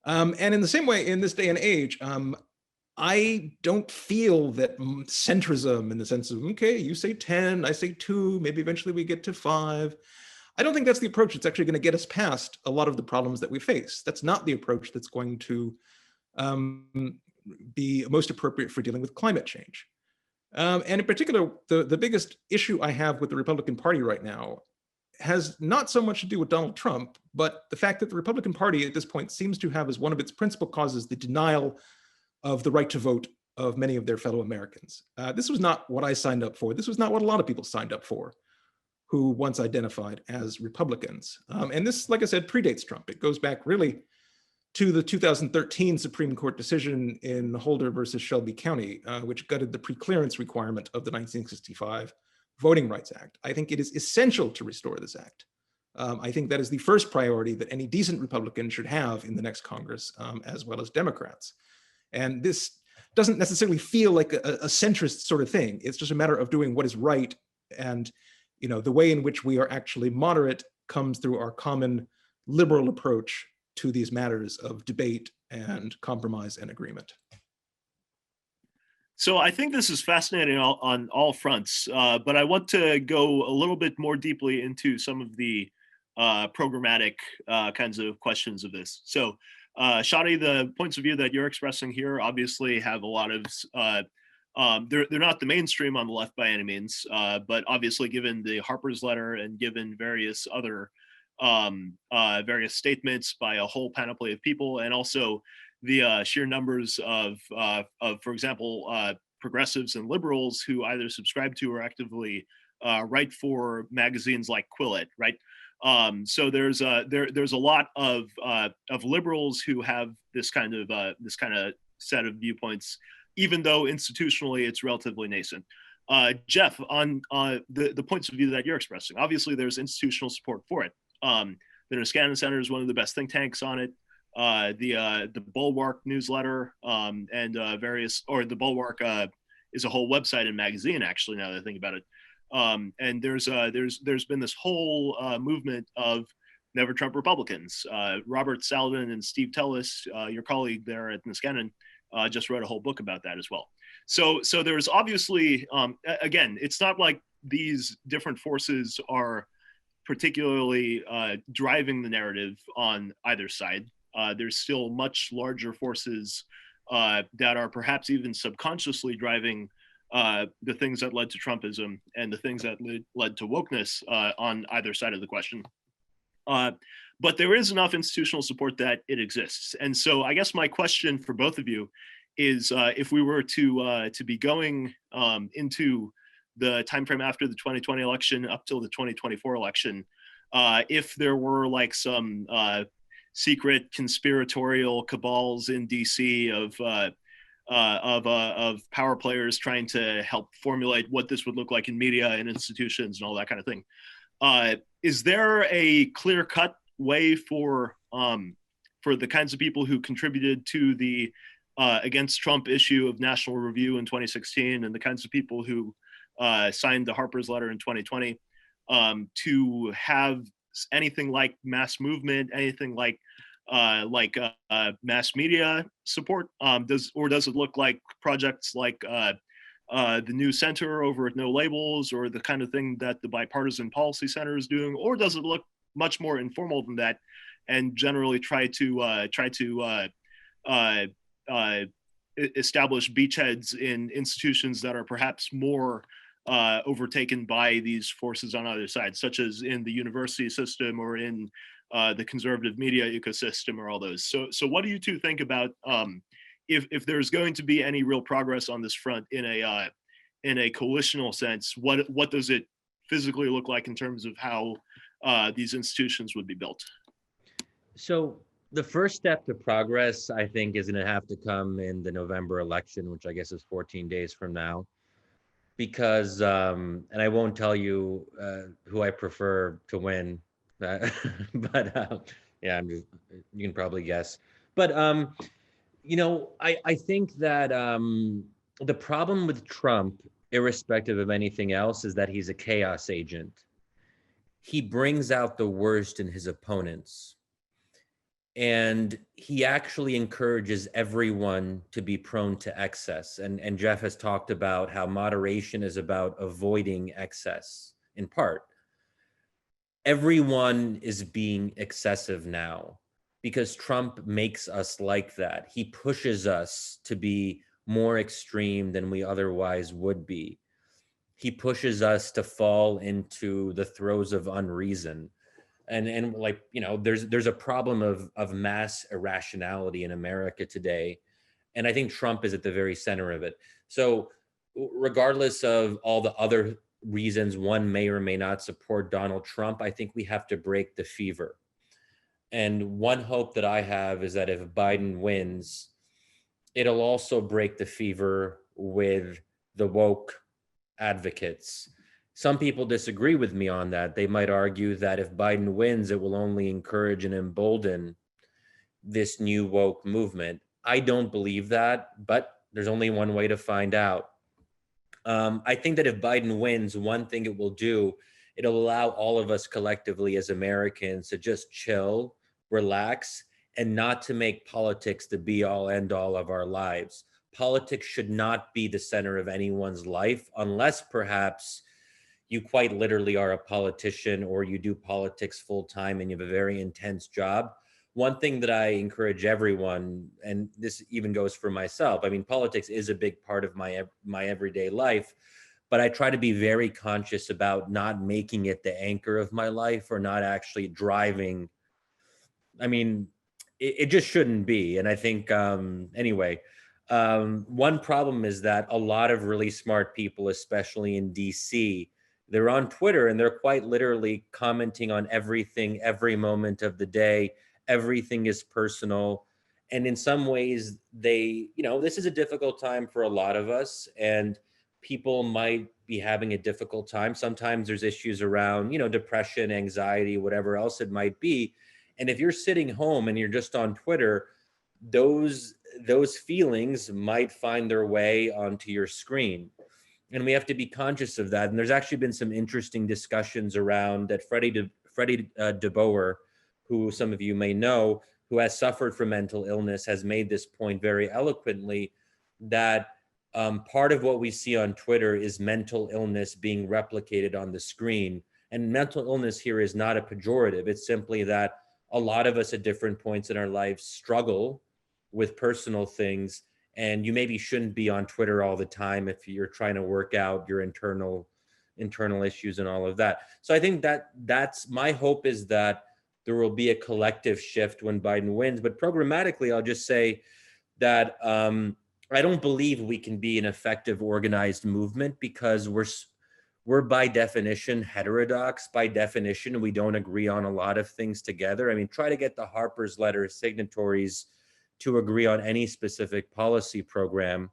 Speaker 2: And in the same way, in this day and age, I don't feel that centrism in the sense of, okay, you say 10, I say 2, maybe eventually we get to 5. I don't think that's the approach that's actually going to get us past a lot of the problems that we face. That's not the approach that's going to be most appropriate for dealing with climate change. And in particular, the biggest issue I have with the Republican Party right now has not so much to do with Donald Trump, but the fact that the Republican Party at this point seems to have as one of its principal causes the denial of the right to vote of many of their fellow Americans. This was not what I signed up for. This was not what a lot of people signed up for who once identified as Republicans. And this, like I said, predates Trump. It goes back really to the 2013 Supreme Court decision in Holder versus Shelby County, which gutted the preclearance requirement of the 1965 Voting Rights Act. I think it is essential to restore this act. I think that is the first priority that any decent Republican should have in the next Congress, as well as Democrats. And this doesn't necessarily feel like a centrist sort of thing. It's just a matter of doing what is right. And the way in which we are actually moderate comes through our common liberal approach to these matters of debate and compromise and agreement.
Speaker 1: So I think this is fascinating on all fronts, but I want to go a little bit more deeply into some of the programmatic kinds of questions of this. So Shadi, the points of view that you're expressing here obviously have a lot of, they're not the mainstream on the left by any means, but obviously given the Harper's letter and given various other various statements by a whole panoply of people, and also the sheer numbers of for example, progressives and liberals who either subscribe to or actively write for magazines like Quillette, right? So there's a lot of liberals who have this kind of set of viewpoints, even though institutionally it's relatively nascent. Jeff, on the points of view that you're expressing, obviously there's institutional support for it. The Niskanen Center is one of the best think tanks on it. The Bulwark newsletter and the Bulwark is a whole website and magazine, actually, now that I think about it. And there's been this whole movement of Never Trump Republicans. Robert Salvin and Steve Tellis, your colleague there at Niskanen, just wrote a whole book about that as well. So there's obviously, again, it's not like these different forces are particularly driving the narrative on either side. There's still much larger forces that are perhaps even subconsciously driving the things that led to Trumpism and the things that led to wokeness on either side of the question. But there is enough institutional support that it exists. And so I guess my question for both of you is if we were to be going into the timeframe after the 2020 election up till the 2024 election, if there were like some secret conspiratorial cabals in DC of power players trying to help formulate what this would look like in media and institutions and all that kind of thing, is there a clear-cut way for the kinds of people who contributed to the against Trump issue of National Review in 2016 and the kinds of people who signed the Harper's letter in 2020 to have anything like mass movement, anything like mass media support? Does it look like projects like the new center over at No Labels, or the kind of thing that the Bipartisan Policy Center is doing, or does it look much more informal than that and generally try to establish beachheads in institutions that are perhaps more overtaken by these forces on either side, such as in the university system or in the conservative media ecosystem, or all those? So what do you two think about if there's going to be any real progress on this front in a coalitional sense? What does it physically look like in terms of how these institutions would be built?
Speaker 3: So the first step to progress, I think, is going to have to come in the November election, which I guess is 14 days from now. Because, and I won't tell you who I prefer to win, but yeah, you can probably guess. But, I think that the problem with Trump, irrespective of anything else, is that he's a chaos agent. He brings out the worst in his opponents. And he actually encourages everyone to be prone to excess. And Jeff has talked about how moderation is about avoiding excess, in part. Everyone is being excessive now because Trump makes us like that. He pushes us to be more extreme than we otherwise would be. He pushes us to fall into the throes of unreason. And like, there's a problem of mass irrationality in America today. And I think Trump is at the very center of it. So regardless of all the other reasons one may or may not support Donald Trump, I think we have to break the fever. And one hope that I have is that if Biden wins, it'll also break the fever with the woke advocates. Some people disagree with me on that. They might argue that if Biden wins, it will only encourage and embolden this new woke movement. I don't believe that, but there's only one way to find out. I think that if Biden wins, one thing it will do, it'll allow all of us collectively as Americans to just chill, relax, and not to make politics the be all end all of our lives. Politics should not be the center of anyone's life, unless perhaps you quite literally are a politician or you do politics full time and you have a very intense job. One thing that I encourage everyone, and this even goes for myself, I mean, politics is a big part of my everyday life, but I try to be very conscious about not making it the anchor of my life or not actually driving. I mean, it just shouldn't be. And I think, anyway, one problem is that a lot of really smart people, especially in DC, they're on Twitter and they're quite literally commenting on everything, every moment of the day. Everything is personal. And in some ways, this is a difficult time for a lot of us, and people might be having a difficult time. Sometimes there's issues around, depression, anxiety, whatever else it might be. And if you're sitting home and you're just on Twitter, those feelings might find their way onto your screen. And we have to be conscious of that. And there's actually been some interesting discussions around that Freddie DeBoer, who some of you may know, who has suffered from mental illness, has made this point very eloquently, that part of what we see on Twitter is mental illness being replicated on the screen. And mental illness here is not a pejorative. It's simply that a lot of us at different points in our lives struggle with personal things. and you maybe shouldn't be on Twitter all the time if you're trying to work out your internal issues and all of that. So I think that's my hope, is that there will be a collective shift when Biden wins. But programmatically, I'll just say that I don't believe we can be an effective organized movement, because we're by definition heterodox. By definition, we don't agree on a lot of things together. I mean, try to get the Harper's letter signatories to agree on any specific policy program.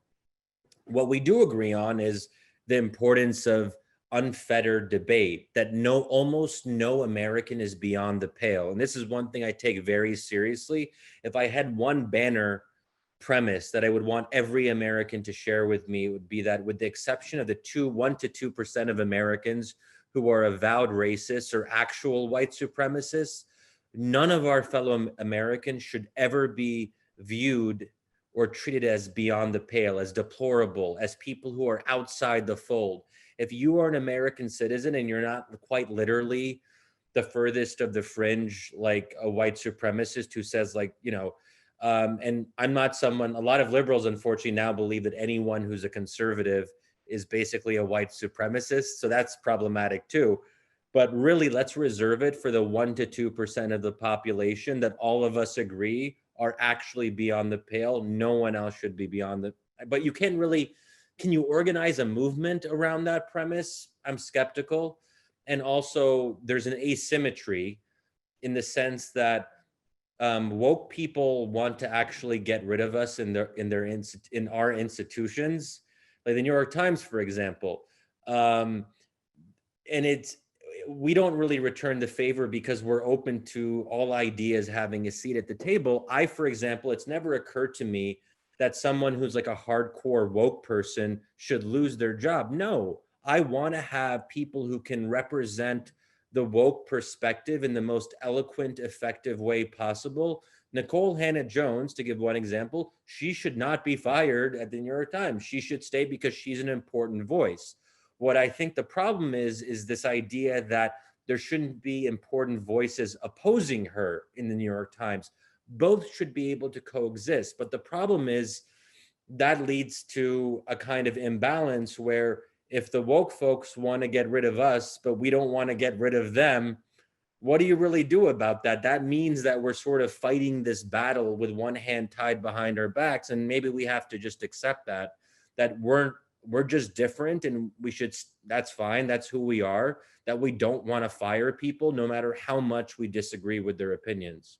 Speaker 3: What we do agree on is the importance of unfettered debate, that almost no American is beyond the pale. And this is one thing I take very seriously. If I had one banner premise that I would want every American to share with me, it would be that, with the exception of the 1 to 2% of Americans who are avowed racists or actual white supremacists, none of our fellow Americans should ever be viewed or treated as beyond the pale, as deplorable, as people who are outside the fold. If you are an American citizen and you're not quite literally the furthest of the fringe, like a white supremacist who says, like, and I'm not someone, a lot of liberals unfortunately now believe that anyone who's a conservative is basically a white supremacist. So that's problematic too. But really, let's reserve it for the 1 to 2% of the population that all of us agree are actually beyond the pale. No one else should be beyond but you can't really, can you organize a movement around that premise? I'm skeptical. And also there's an asymmetry in the sense that woke people want to actually get rid of us in our institutions, like the New York Times, for example. And we don't really return the favor because we're open to all ideas having a seat at the table. For example, it's never occurred to me that someone who's like a hardcore woke person should lose their job. No, I want to have people who can represent the woke perspective in the most eloquent, effective way possible. Nicole Hannah-Jones, to give one example, she should not be fired at the New York Times. She should stay because she's an important voice. What I think the problem is this idea that there shouldn't be important voices opposing her in the New York Times. Both should be able to coexist. But the problem is that leads to a kind of imbalance where if the woke folks want to get rid of us, but we don't want to get rid of them, what do you really do about that? That means that we're sort of fighting this battle with one hand tied behind our backs. And maybe we have to just accept that we're just different, and that's fine. That's who we are, that we don't want to fire people no matter how much we disagree with their opinions.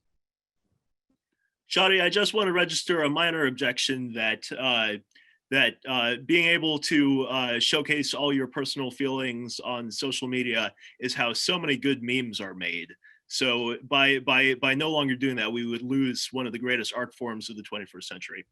Speaker 1: Shadi, I just want to register a minor objection that being able to showcase all your personal feelings on social media is how so many good memes are made. So by no longer doing that, we would lose one of the greatest art forms of the 21st century.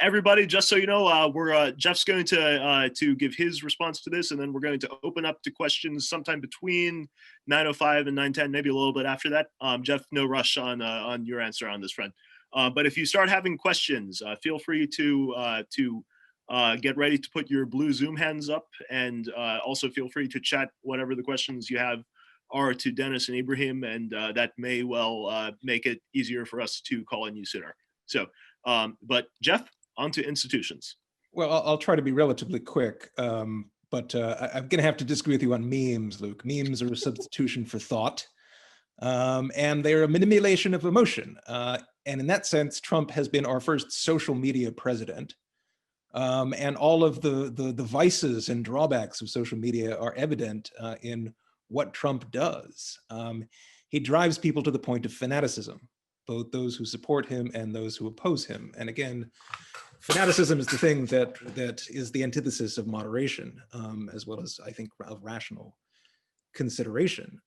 Speaker 1: Everybody, just so you know, Jeff's going to give his response to this, and then we're going to open up to questions sometime between 9:05 and 9:10, maybe a little bit after that. Jeff, no rush on your answer on this front. But if you start having questions, feel free to get ready to put your blue Zoom hands up, and also feel free to chat whatever the questions you have are to Dennis and Ibrahim, and that may well make it easier for us to call on you sooner. So, but Jeff, on to institutions.
Speaker 2: Well, I'll try to be relatively quick, but I'm going to have to disagree with you on memes, Luke. Memes are a substitution for thought, and they're a manipulation of emotion. And in that sense, Trump has been our first social media president. And all of the vices and drawbacks of social media are evident in what Trump does. He drives people to the point of fanaticism, both those who support him and those who oppose him. And again, fanaticism is the thing that is the antithesis of moderation, as well as, I think, of rational consideration.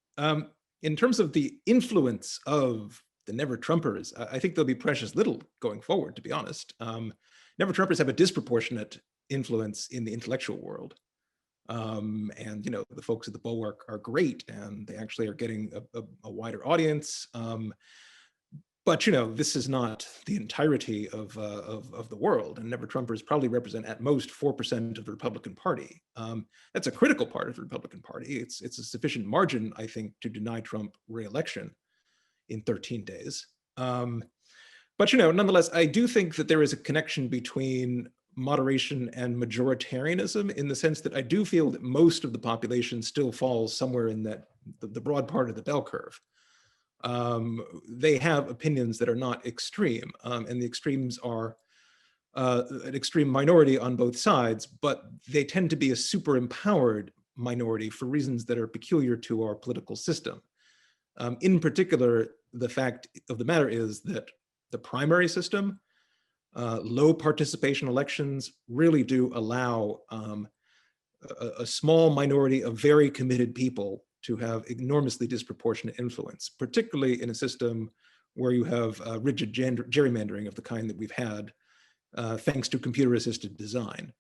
Speaker 2: In terms of the influence of the Never-Trumpers, I think there'll be precious little going forward, to be honest. Never-Trumpers have a disproportionate influence in the intellectual world. And, you know, the folks at the Bulwark are great, and they actually are getting a wider audience. But, you know, this is not the entirety of the world, and Never-Trumpers probably represent at most 4% of the Republican Party. That's a critical part of the Republican Party. It's a sufficient margin, I think, to deny Trump re-election in 13 days. But, you know, nonetheless, I do think that there is a connection between moderation and majoritarianism, in the sense that I do feel that most of the population still falls somewhere in that the broad part of the bell curve. They have opinions that are not extreme, and the extremes are an extreme minority on both sides, but they tend to be a super empowered minority for reasons that are peculiar to our political system. In particular, the fact of the matter is that the primary system, low participation elections, really do allow a small minority of very committed people to have enormously disproportionate influence, particularly in a system where you have rigid gerrymandering of the kind that we've had, thanks to computer-assisted design.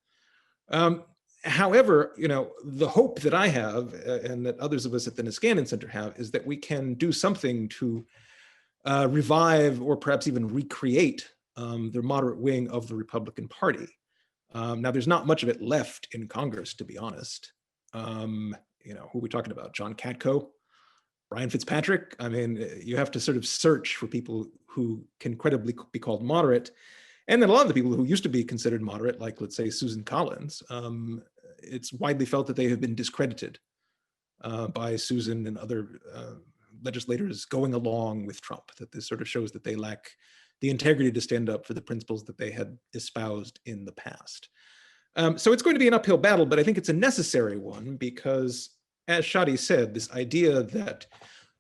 Speaker 2: However, you know, the hope that I have, and that others of us at the Niskanen Center have, is that we can do something to revive or perhaps even recreate the moderate wing of the Republican Party. Now, there's not much of it left in Congress, to be honest. You know, who are we talking about? John Katko, Brian Fitzpatrick? I mean, you have to sort of search for people who can credibly be called moderate. And then a lot of the people who used to be considered moderate, like, let's say, Susan Collins, it's widely felt that they have been discredited by Susan and other legislators going along with Trump, that this sort of shows that they lack the integrity to stand up for the principles that they had espoused in the past. So it's going to be an uphill battle, but I think it's a necessary one because, as Shadi said, this idea that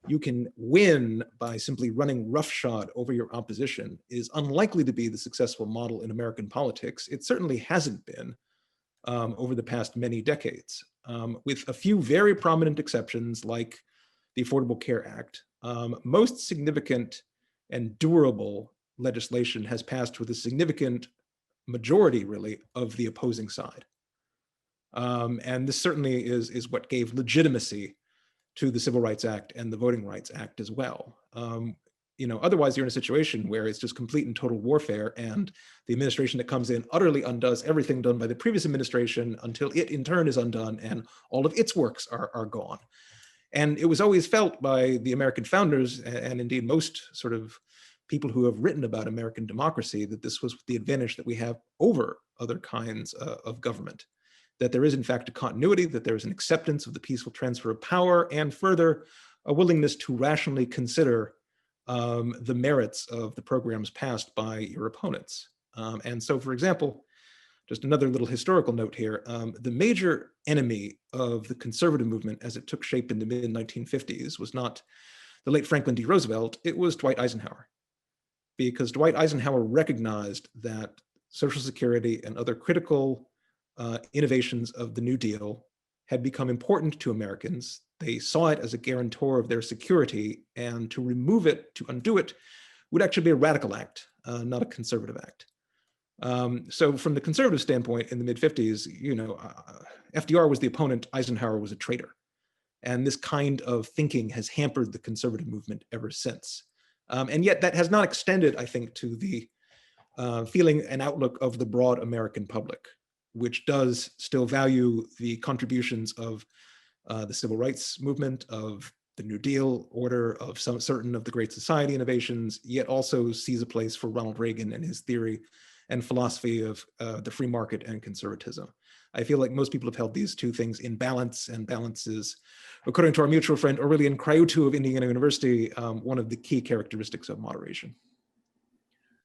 Speaker 2: you can win by simply running roughshod over your opposition is unlikely to be the successful model in American politics. It certainly hasn't been over the past many decades, with a few very prominent exceptions like the Affordable Care Act. Most significant and durable legislation has passed with a significant majority, really, of the opposing side. And this certainly is what gave legitimacy to the Civil Rights Act and the Voting Rights Act as well. You know, otherwise you're in a situation where it's just complete and total warfare, and the administration that comes in utterly undoes everything done by the previous administration until it in turn is undone and all of its works are gone. And it was always felt by the American founders, and indeed most sort of people who have written about American democracy, that this was the advantage that we have over other kinds of government, that there is in fact a continuity, that there is an acceptance of the peaceful transfer of power, and further, a willingness to rationally consider the merits of the programs passed by your opponents. And so, for example, just another little historical note here, the major enemy of the conservative movement as it took shape in the mid-1950s was not the late Franklin D. Roosevelt, it was Dwight Eisenhower. Because Dwight Eisenhower recognized that Social Security and other critical innovations of the New Deal had become important to Americans. They saw it as a guarantor of their security, and to remove it, to undo it, would actually be a radical act, not a conservative act. So from the conservative standpoint in the mid-50s, you know, FDR was the opponent, Eisenhower was a traitor. And this kind of thinking has hampered the conservative movement ever since. And yet that has not extended, I think, to the feeling and outlook of the broad American public, which does still value the contributions of the civil rights movement, of the New Deal order, of some certain of the Great Society innovations, yet also sees a place for Ronald Reagan and his theory and philosophy of the free market and conservatism. I feel like most people have held these two things in balance, and balance is, according to our mutual friend Aurelian Cryutu of Indiana University, one of the key characteristics of moderation.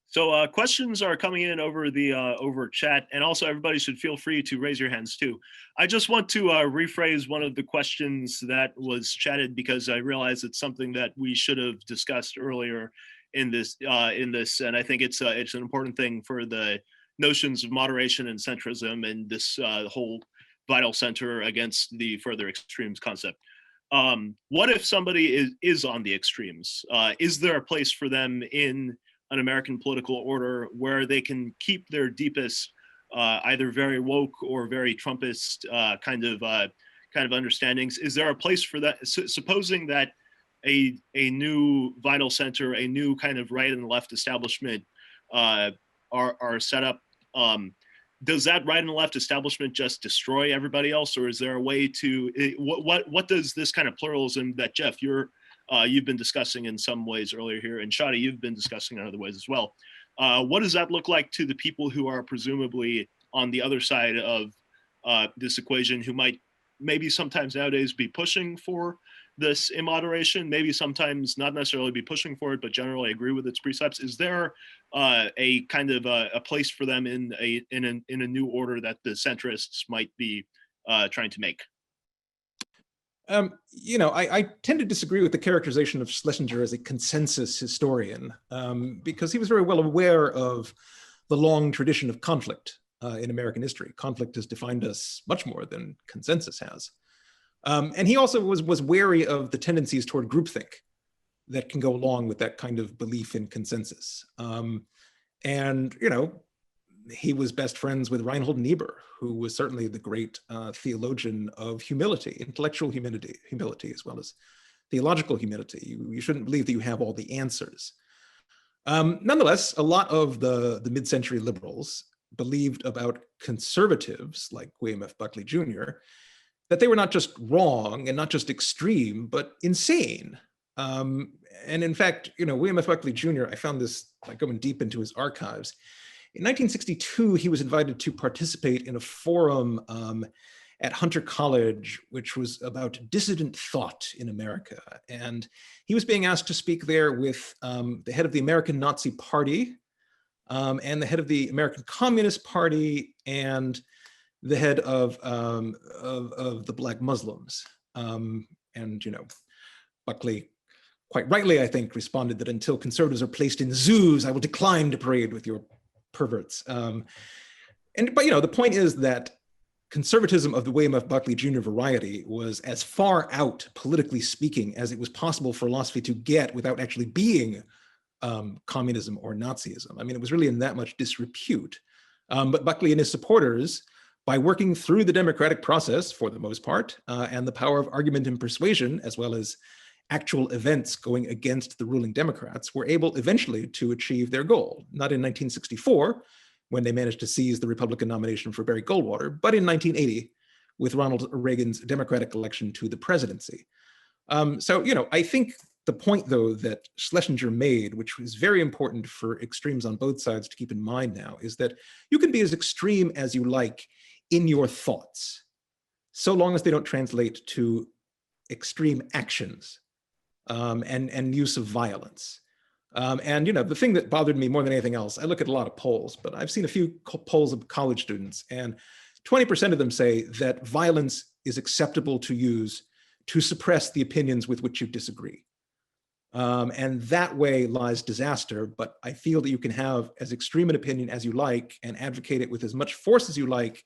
Speaker 1: So questions are coming in over the over chat, and also everybody should feel free to raise your hands too. I just want to rephrase one of the questions that was chatted, because I realize it's something that we should have discussed earlier in this, and I think it's an important thing for the notions of moderation and centrism and this whole vital center against the further extremes concept. What if somebody is on the extremes? Is there a place for them in an American political order where they can keep their deepest, either very woke or very Trumpist kind of understandings? Is there a place for that? Supposing that a new vital center, a new kind of right and left establishment are set up, does that right and left establishment just destroy everybody else, or is there a way to what does this kind of pluralism that Jeff, you're you've been discussing in some ways earlier here, and Shadi, you've been discussing in other ways as well. What does that look like to the people who are presumably on the other side of this equation, who might maybe sometimes nowadays be pushing for this immoderation, maybe sometimes not necessarily be pushing for it, but generally agree with its precepts? Is there a kind of a place for them in a new order that the centrists might be trying to make?
Speaker 2: I tend to disagree with the characterization of Schlesinger as a consensus historian, because he was very well aware of the long tradition of conflict in American history. Conflict has defined us much more than consensus has. And he also was wary of the tendencies toward groupthink that can go along with that kind of belief in consensus. He was best friends with Reinhold Niebuhr, who was certainly the great theologian of humility, intellectual humility, as well as theological humility. You shouldn't believe that you have all the answers. Nonetheless, a lot of the mid-century liberals believed about conservatives like William F. Buckley Jr., that they were not just wrong and not just extreme, but insane. And in fact, William F. Buckley Jr., I found this by going deep into his archives. In 1962, he was invited to participate in a forum at Hunter College, which was about dissident thought in America. And he was being asked to speak there with the head of the American Nazi Party, and the head of the American Communist Party, and the head of the Black Muslims. Buckley, quite rightly, I think, responded that until conservatives are placed in zoos, I will decline to parade with your perverts. But the point is that conservatism of the William F. Buckley Jr. variety was as far out, politically speaking, as it was possible for philosophy to get without actually being communism or Nazism. I mean, it was really in that much disrepute. But Buckley and his supporters, by working through the democratic process for the most part, and the power of argument and persuasion, as well as actual events going against the ruling Democrats, were able eventually to achieve their goal. Not in 1964, when they managed to seize the Republican nomination for Barry Goldwater, but in 1980, with Ronald Reagan's Democratic election to the presidency. I think the point, though, that Schlesinger made, which was very important for extremes on both sides to keep in mind now, is that you can be as extreme as you like in your thoughts, so long as they don't translate to extreme actions and use of violence. The thing that bothered me more than anything else, I look at a lot of polls, but I've seen a few polls of college students, and 20% of them say that violence is acceptable to use to suppress the opinions with which you disagree. And that way lies disaster, but I feel that you can have as extreme an opinion as you like and advocate it with as much force as you like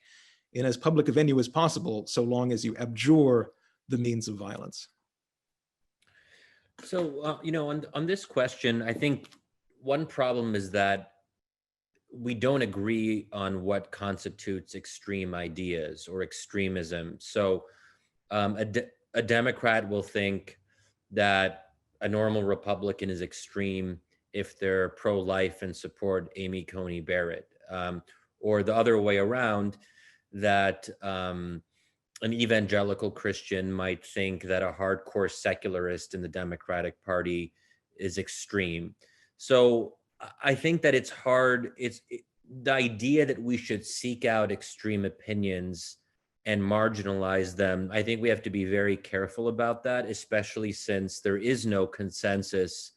Speaker 2: in as public a venue as possible, so long as you abjure the means of violence.
Speaker 3: So, on this question, I think one problem is that we don't agree on what constitutes extreme ideas or extremism. So a Democrat will think that a normal Republican is extreme if they're pro-life and support Amy Coney Barrett, or the other way around, that an evangelical Christian might think that a hardcore secularist in the Democratic Party is extreme. So I think that it's hard. The idea that we should seek out extreme opinions and marginalize them, I think we have to be very careful about that, especially since there is no consensus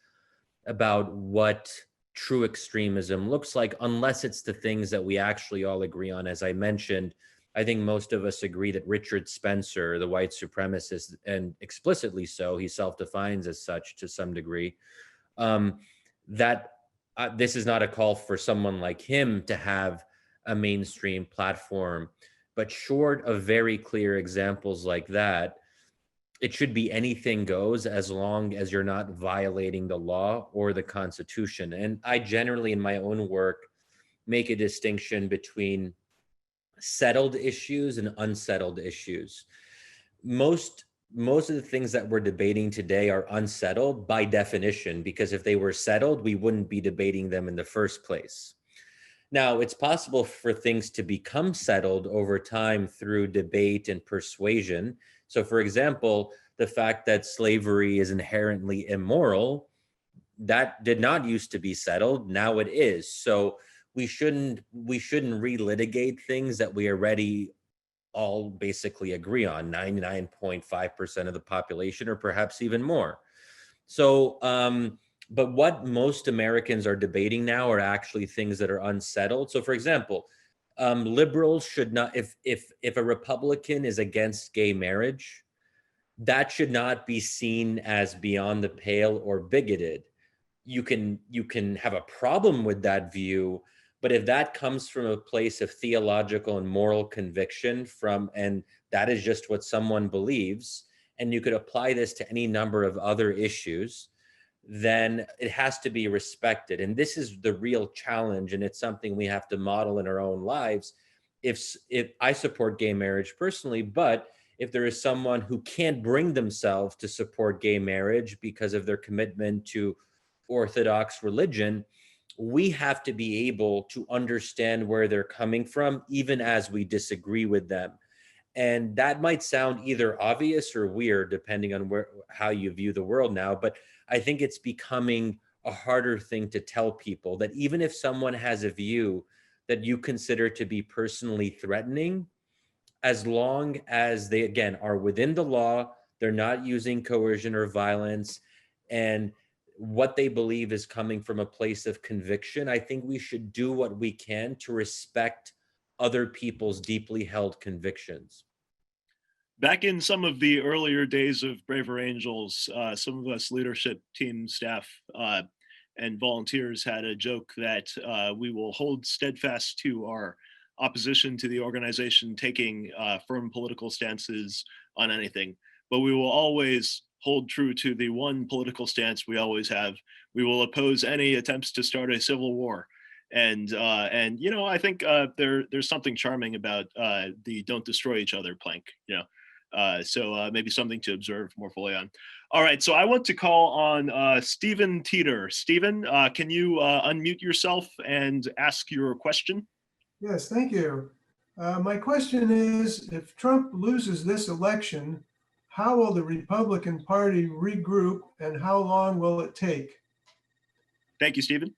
Speaker 3: about what true extremism looks like, unless it's the things that we actually all agree on. As I mentioned, I think most of us agree that Richard Spencer, the white supremacist, and explicitly so, he self-defines as such to some degree, this is not a call for someone like him to have a mainstream platform. But short of very clear examples like that, it should be anything goes as long as you're not violating the law or the Constitution. And I generally, in my own work, make a distinction between settled issues and unsettled issues. Most of the things that we're debating today are unsettled by definition, because if they were settled, we wouldn't be debating them in the first place. Now, it's possible for things to become settled over time through debate and persuasion. So, for example, the fact that slavery is inherently immoral, that did not used to be settled. Now it is. So we shouldn't relitigate things that we already all basically agree on. 99.5% of the population, or perhaps even more. So, but what most Americans are debating now are actually things that are unsettled. So, for example, liberals should not, if a Republican is against gay marriage, that should not be seen as beyond the pale or bigoted. You can have a problem with that view, but if that comes from a place of theological and moral conviction and that is just what someone believes, and you could apply this to any number of other issues, then it has to be respected. And this is the real challenge, and it's something we have to model in our own lives. If I support gay marriage personally, but if there is someone who can't bring themselves to support gay marriage because of their commitment to Orthodox religion, we have to be able to understand where they're coming from, even as we disagree with them. And that might sound either obvious or weird, depending on how you view the world now. But I think it's becoming a harder thing to tell people that even if someone has a view that you consider to be personally threatening, as long as they, again, are within the law, they're not using coercion or violence, and what they believe is coming from a place of conviction, I think we should do what we can to respect other people's deeply held convictions.
Speaker 1: Back in some of the earlier days of Braver Angels, some of us leadership team staff and volunteers had a joke that we will hold steadfast to our opposition to the organization taking firm political stances on anything, but we will always hold true to the one political stance we always have. We will oppose any attempts to start a civil war. And you know, I think there's something charming about the "don't destroy each other" plank. You know, so maybe something to observe more fully on. All right, so I want to call on Stephen Teeter. Stephen, can you unmute yourself and ask your question?
Speaker 4: Yes, thank you. My question is, if Trump loses this election, how will the Republican Party regroup and how long will it take?
Speaker 1: Thank you, Stephen.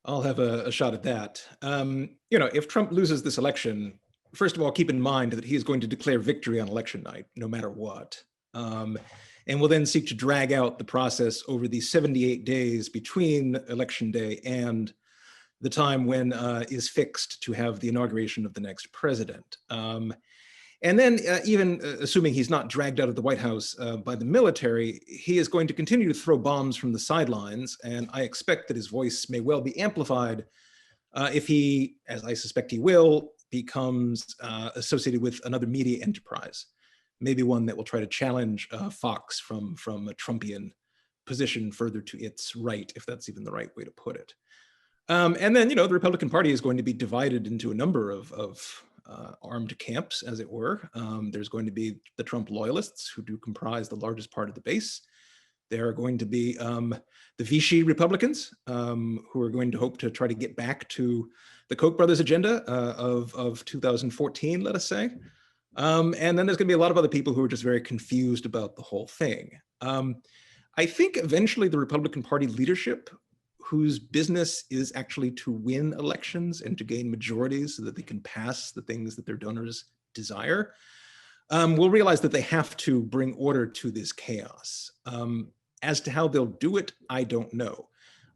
Speaker 2: I'll have a shot at that. You know, if Trump loses this election, first of all, keep in mind that he is going to declare victory on election night, no matter what. And will then seek to drag out the process over the 78 days between election day and the time when is fixed to have the inauguration of the next president. And then even assuming he's not dragged out of the White House by the military, he is going to continue to throw bombs from the sidelines. And I expect that his voice may well be amplified if he, as I suspect he will, becomes associated with another media enterprise, maybe one that will try to challenge Fox from a Trumpian position further to its right, if that's even the right way to put it. And then, you know, the Republican Party is going to be divided into a number of armed camps, as it were. There's going to be the Trump loyalists, who do comprise the largest part of the base. There are going to be the Vichy Republicans, who are going to hope to try to get back to the Koch brothers agenda of 2014, let us say. And then there's going to be a lot of other people who are just very confused about the whole thing. I think eventually the Republican Party leadership, whose business is actually to win elections and to gain majorities so that they can pass the things that their donors desire, will realize that they have to bring order to this chaos. As to how they'll do it, I don't know.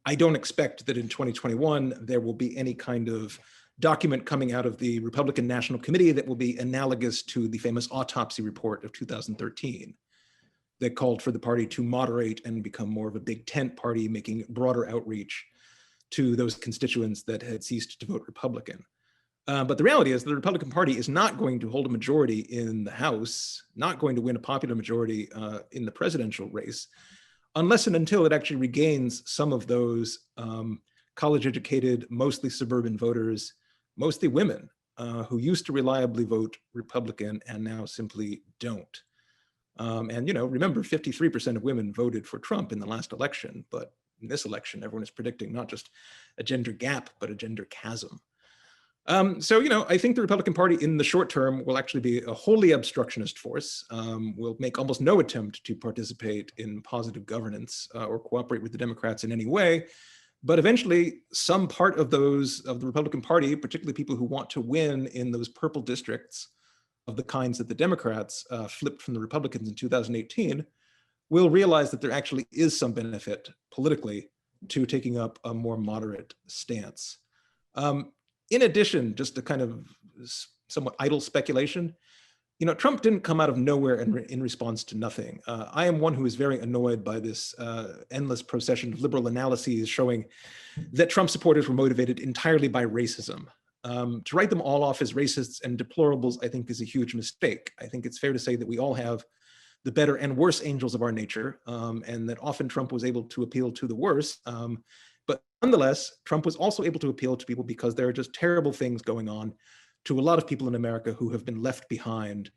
Speaker 2: I don't expect that in 2021 there will be any kind of document coming out of the Republican National Committee that will be analogous to the famous autopsy report of 2013 that called for the party to moderate and become more of a big tent party, making broader outreach to those constituents that had ceased to vote Republican. But the reality is the Republican Party is not going to hold a majority in the House, not going to win a popular majority in the presidential race, unless and until it actually regains some of those college-educated, mostly suburban voters, mostly women, who used to reliably vote Republican and now simply don't. And, you know, remember, 53% of women voted for Trump in the last election, but in this election, everyone is predicting not just a gender gap, but a gender chasm. So, I think the Republican Party in the short term will actually be a wholly obstructionist force, will make almost no attempt to participate in positive governance or cooperate with the Democrats in any way. But eventually, some part of the Republican Party, particularly people who want to win in those purple districts of the kinds that the Democrats flipped from the Republicans in 2018, will realize that there actually is some benefit politically to taking up a more moderate stance. In addition, just a kind of somewhat idle speculation, Trump didn't come out of nowhere in response to nothing. I am one who is very annoyed by this endless procession of liberal analyses showing that Trump supporters were motivated entirely by racism. To write them all off as racists and deplorables, I think, is a huge mistake. I think it's fair to say that we all have the better and worse angels of our nature, and that often Trump was able to appeal to the worse. But nonetheless, Trump was also able to appeal to people because there are just terrible things going on to a lot of people in America who have been left behind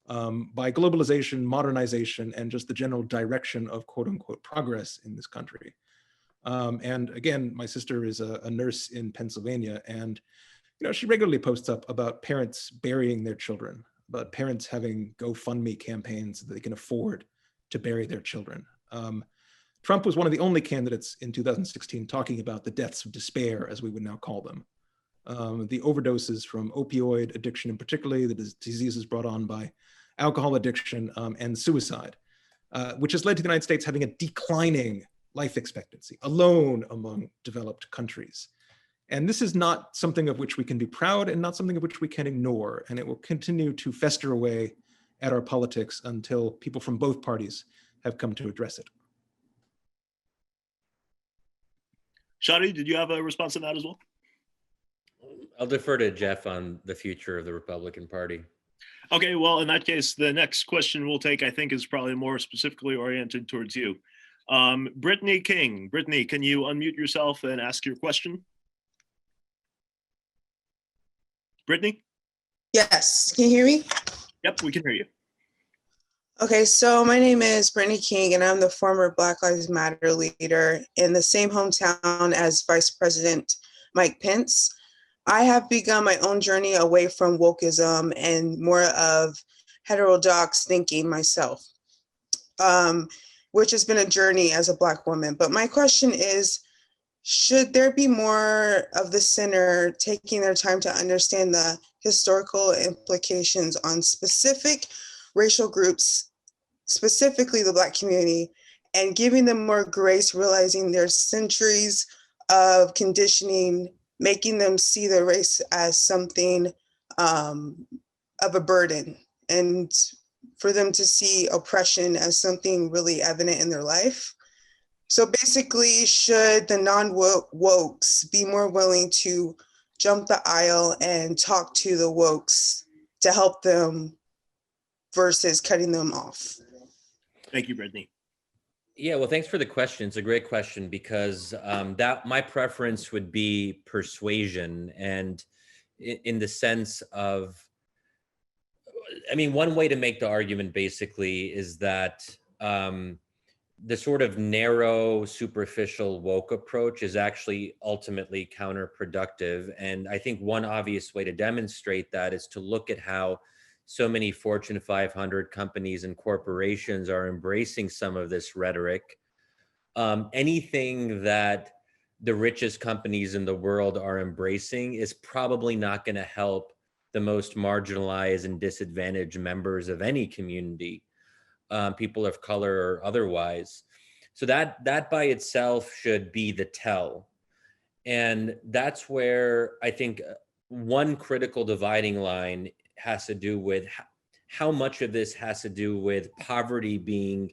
Speaker 2: by globalization, modernization, and just the general direction of quote unquote progress in this country. And again, my sister is a nurse in Pennsylvania, and she regularly posts up about parents burying their children, about parents having GoFundMe campaigns that they can afford to bury their children. Trump was one of the only candidates in 2016 talking about the deaths of despair, as we would now call them. The overdoses from opioid addiction, and particularly the diseases brought on by alcohol addiction and suicide, which has led to the United States having a declining life expectancy, alone among developed countries. And this is not something of which we can be proud and not something of which we can ignore. And it will continue to fester away at our politics until people from both parties have come to address it.
Speaker 1: Shadi, did you have a response to that as well?
Speaker 3: I'll defer to Jeff on the future of the Republican Party.
Speaker 1: Okay, well, in that case, the next question we'll take, I think, is probably more specifically oriented towards you. Brittany King. Brittany, can you unmute yourself and ask your question? Brittany?
Speaker 5: Yes, can you hear me?
Speaker 1: Yep, we can hear you.
Speaker 5: Okay, so my name is Brittany King, and I'm the former Black Lives Matter leader in the same hometown as Vice President Mike Pence. I have begun my own journey away from wokeism and more of heterodox thinking myself, which has been a journey as a Black woman. But my question is, should there be more of the center taking their time to understand the historical implications on specific racial groups, specifically the Black community, and giving them more grace, realizing there's centuries of conditioning, making them see their race as something of a burden, and for them to see oppression as something really evident in their life? So basically, should the non-wokes be more willing to jump the aisle and talk to the wokes to help them versus cutting them off?
Speaker 1: Thank you, Brittany.
Speaker 3: Yeah, well, thanks for the question. It's a great question because that my preference would be persuasion, and in the sense of, I mean, one way to make the argument basically is that the sort of narrow, superficial woke approach is actually ultimately counterproductive. And I think one obvious way to demonstrate that is to look at how so many Fortune 500 companies and corporations are embracing some of this rhetoric. Anything that the richest companies in the world are embracing is probably not going to help the most marginalized and disadvantaged members of any community, people of color or otherwise. So that by itself should be the tell. And that's where I think one critical dividing line has to do with how much of this has to do with poverty being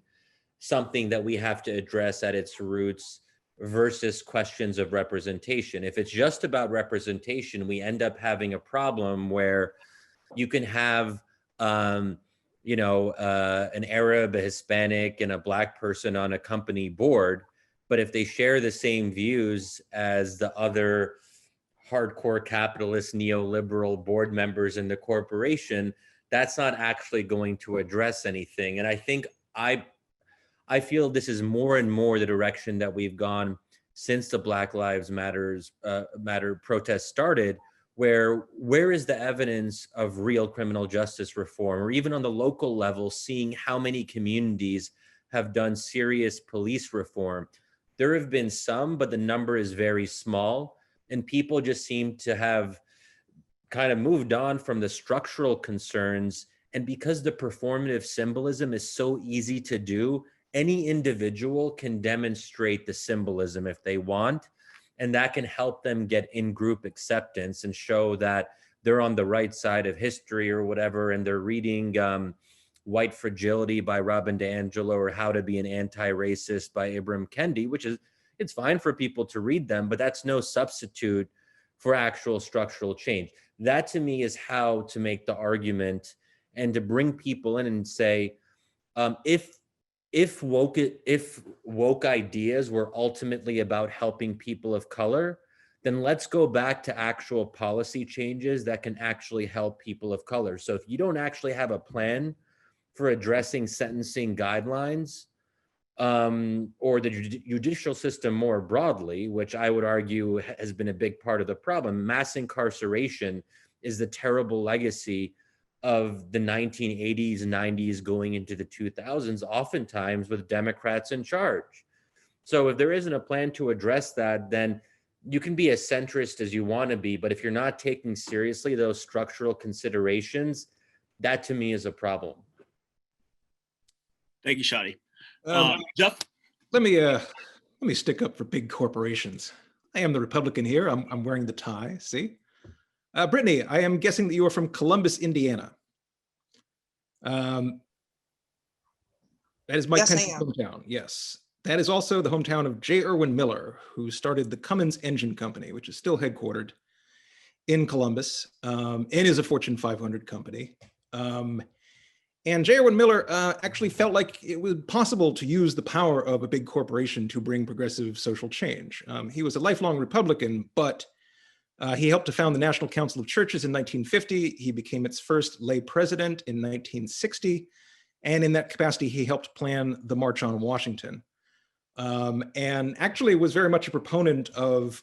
Speaker 3: something that we have to address at its roots versus questions of representation. If it's just about representation, we end up having a problem where you can have an Arab, a Hispanic, and a Black person on a company board, but if they share the same views as the other hardcore capitalist neoliberal board members in the corporation, that's not actually going to address anything. And I think I feel this is more and more the direction that we've gone since the Black Lives Matter protests started, where is the evidence of real criminal justice reform, or even on the local level, seeing how many communities have done serious police reform? There have been some, but the number is very small, and people just seem to have kind of moved on from the structural concerns. And because the performative symbolism is so easy to do, any individual can demonstrate the symbolism if they want, and that can help them get in-group acceptance and show that they're on the right side of history or whatever, and they're reading White Fragility by Robin DiAngelo or How to Be an Anti-Racist by Ibram Kendi, which is, it's fine for people to read them, but that's no substitute for actual structural change. That to me is how to make the argument and to bring people in and say, if woke ideas were ultimately about helping people of color, then let's go back to actual policy changes that can actually help people of color. So if you don't actually have a plan for addressing sentencing guidelines, or the judicial system more broadly, which I would argue has been a big part of the problem, mass incarceration is the terrible legacy of the 1980s, 90s, going into the 2000s, oftentimes with Democrats in charge. So if there isn't a plan to address that, then you can be as centrist as you want to be, but if you're not taking seriously those structural considerations, that to me is a problem.
Speaker 1: Thank you, Shadi. Jeff?
Speaker 2: Let me stick up for big corporations. I am the Republican here. I'm wearing the tie, see? Brittany, I am guessing that you are from Columbus, Indiana. That is Mike Pence's hometown, yes. That is also the hometown of J. Irwin Miller, who started the Cummins Engine Company, which is still headquartered in Columbus, and is a Fortune 500 company. And J. Irwin Miller actually felt like it was possible to use the power of a big corporation to bring progressive social change. He was a lifelong Republican, but he helped to found the National Council of Churches in 1950. He became its first lay president in 1960. And in that capacity, he helped plan the March on Washington. And actually was very much a proponent of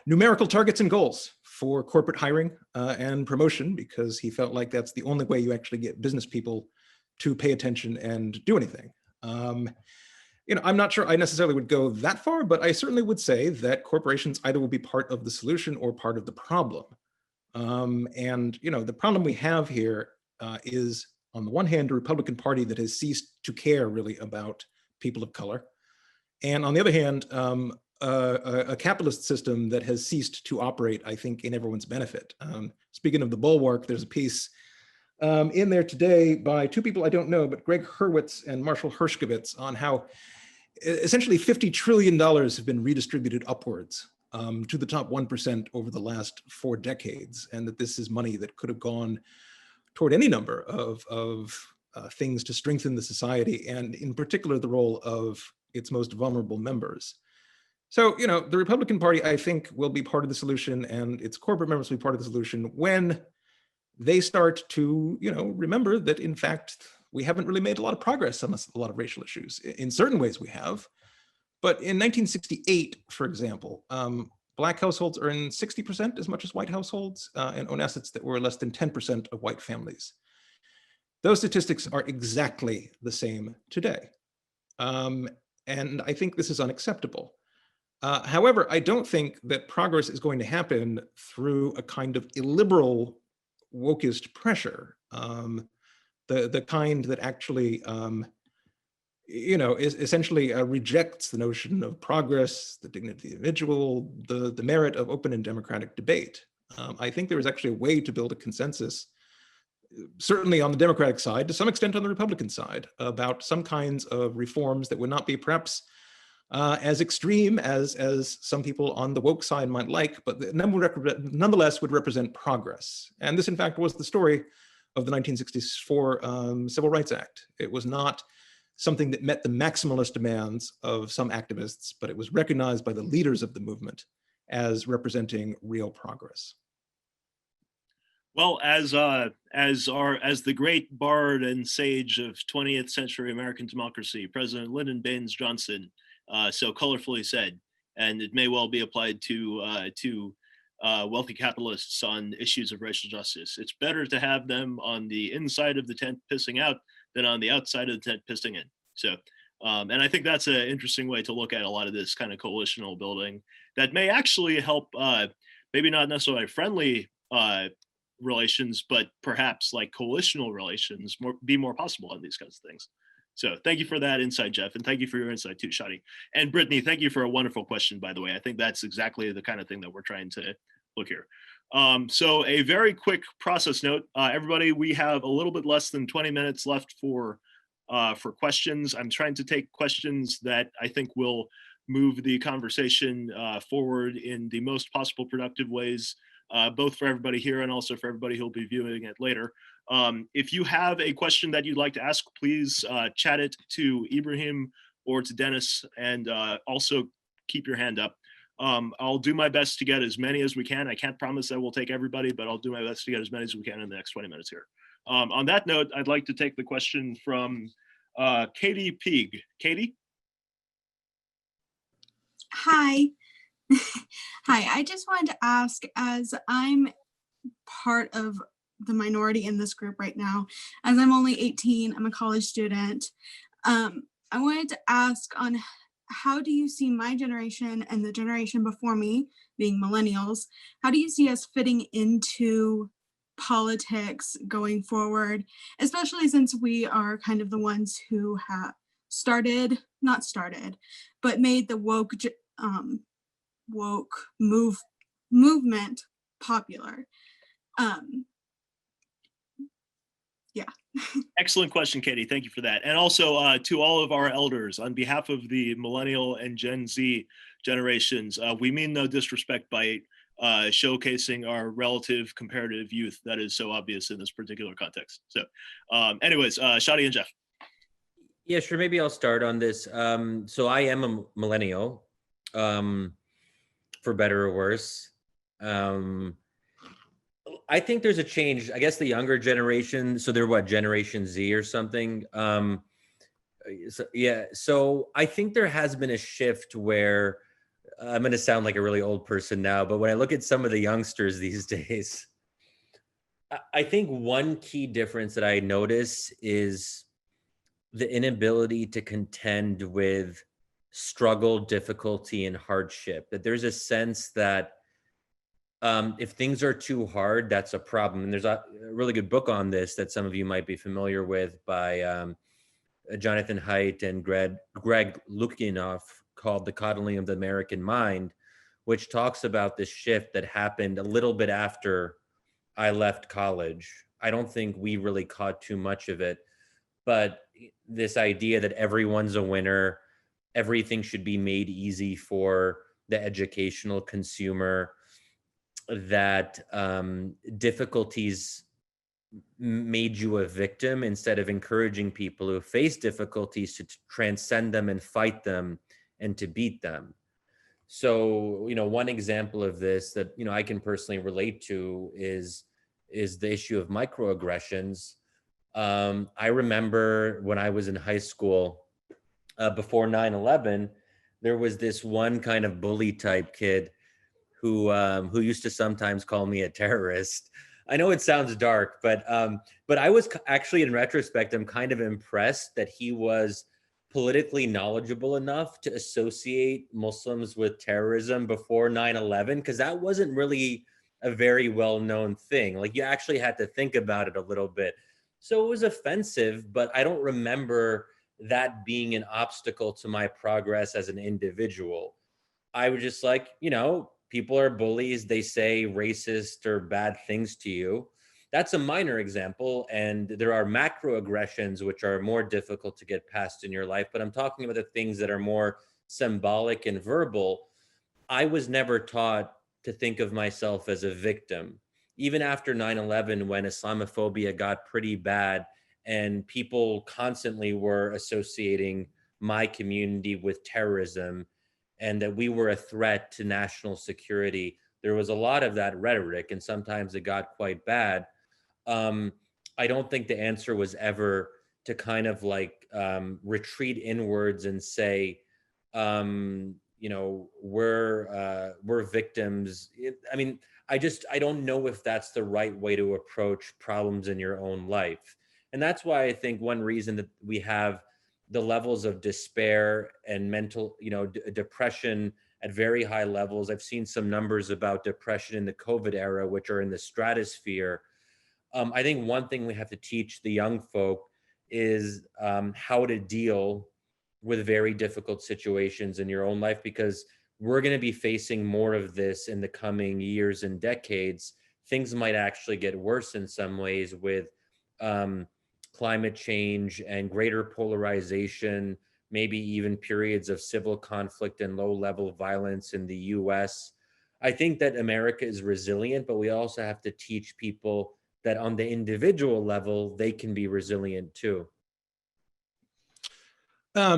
Speaker 2: numerical targets and goals for corporate hiring and promotion, because he felt like that's the only way you actually get business people to pay attention and do anything. I'm not sure I necessarily would go that far, but I certainly would say that corporations either will be part of the solution or part of the problem. The problem we have here is, on the one hand, a Republican Party that has ceased to care really about people of color. And on the other hand, a capitalist system that has ceased to operate, I think, in everyone's benefit. Speaking of the bulwark, there's a piece in there today by two people I don't know, but Greg Hurwitz and Marshall Hershkovitz, on how essentially $50 trillion have been redistributed upwards to the top 1% over the last 4 decades, and that this is money that could have gone toward any number of things to strengthen the society, and in particular the role of its most vulnerable members. So, the Republican Party, I think, will be part of the solution, and its corporate members will be part of the solution when they start to, remember that, in fact, we haven't really made a lot of progress on a lot of racial issues. In certain ways we have, but in 1968, for example, Black households earn 60% as much as white households and own assets that were less than 10% of white families. Those statistics are exactly the same today. And I think this is unacceptable. However, I don't think that progress is going to happen through a kind of illiberal wokist pressure, the kind that actually, is essentially rejects the notion of progress, the dignity of the individual, the merit of open and democratic debate. I think there is actually a way to build a consensus, certainly on the Democratic side, to some extent on the Republican side, about some kinds of reforms that would not be perhaps as extreme as some people on the woke side might like, but nonetheless would represent progress. And this, in fact, was the story of the 1964 Civil Rights Act. It was not something that met the maximalist demands of some activists, but it was recognized by the leaders of the movement as representing real progress.
Speaker 1: Well, as the great bard and sage of 20th century American democracy, President Lyndon Baines Johnson, so colorfully said, and it may well be applied to wealthy capitalists on issues of racial justice. It's better to have them on the inside of the tent pissing out than on the outside of the tent pissing in. So, and I think that's an interesting way to look at a lot of this kind of coalitional building that may actually help, maybe not necessarily friendly relations, but perhaps like coalitional relations be more possible on these kinds of things. So thank you for that insight, Jeff, and thank you for your insight too, Shadi. And Brittany, thank you for a wonderful question, by the way. I think that's exactly the kind of thing that we're trying to look here. So a very quick process note, everybody, we have a little bit less than 20 minutes left for questions. I'm trying to take questions that I think will move the conversation forward in the most possible productive ways, both for everybody here and also for everybody who'll be viewing it later. If you have a question that you'd like to ask, please chat it to Ibrahim or to Dennis, and also keep your hand up. I'll do my best to get as many as we can. I can't promise that we'll take everybody, but I'll do my best to get as many as we can in the next 20 minutes here. On that note, I'd like to take the question from Katie Peeg. Katie?
Speaker 6: Hi. Hi, I just wanted to ask, as I'm part of the minority in this group right now, as I'm only 18, I'm a college student, I wanted to ask on how do you see my generation and the generation before me, being millennials, how do you see us fitting into politics going forward, especially since we are kind of the ones who have not started, but made the woke movement popular. Yeah.
Speaker 1: Excellent question, Katie. Thank you for that. And also to all of our elders, on behalf of the millennial and Gen Z generations, we mean no disrespect by showcasing our relative comparative youth that is so obvious in this particular context. So anyways, Shadi and Jeff.
Speaker 3: Yeah, sure. Maybe I'll start on this. So I am a millennial, for better or worse. I think there's a change. I guess the younger generation, so they're what, Generation Z or something? So I think there has been a shift where, I'm going to sound like a really old person now, but when I look at some of the youngsters these days, I think one key difference that I notice is the inability to contend with struggle, difficulty, and hardship. That there's a sense that if things are too hard, that's a problem. And there's a really good book on this that some of you might be familiar with by Jonathan Haidt and Greg Lukianoff, called The Coddling of the American Mind, which talks about this shift that happened a little bit after I left college. I don't think we really caught too much of it, but this idea that everyone's a winner, everything should be made easy for the educational consumer, that difficulties made you a victim instead of encouraging people who face difficulties to transcend them and fight them and to beat them. So, one example of this that, I can personally relate to is the issue of microaggressions. I remember when I was in high school, before 9/11, there was this one kind of bully type kid who used to sometimes call me a terrorist. I know it sounds dark, but I was actually, in retrospect, I'm kind of impressed that he was politically knowledgeable enough to associate Muslims with terrorism before 9/11, because that wasn't really a very well-known thing. Like, you actually had to think about it a little bit. So it was offensive, but I don't remember that being an obstacle to my progress as an individual. I was just like, people are bullies. They say racist or bad things to you. That's a minor example. And there are macroaggressions, which are more difficult to get past in your life. But I'm talking about the things that are more symbolic and verbal. I was never taught to think of myself as a victim. Even after 9/11, when Islamophobia got pretty bad and people constantly were associating my community with terrorism and that we were a threat to national security, there was a lot of that rhetoric, and sometimes it got quite bad. I don't think the answer was ever to kind of like retreat inwards and say, you know, we're victims. I mean, I don't know if that's the right way to approach problems in your own life. And that's why I think one reason that we have the levels of despair and mental, you know, depression at very high levels. I've seen some numbers about depression in the COVID era, which are in the stratosphere. I think one thing we have to teach the young folk is how to deal with very difficult situations in your own life, because we're going to be facing more of this in the coming years and decades. Things might actually get worse in some ways with climate change and greater polarization, maybe even periods of civil conflict and low-level violence in the US. I think that America is resilient, but we also have to teach people that on the individual level, they can be resilient too.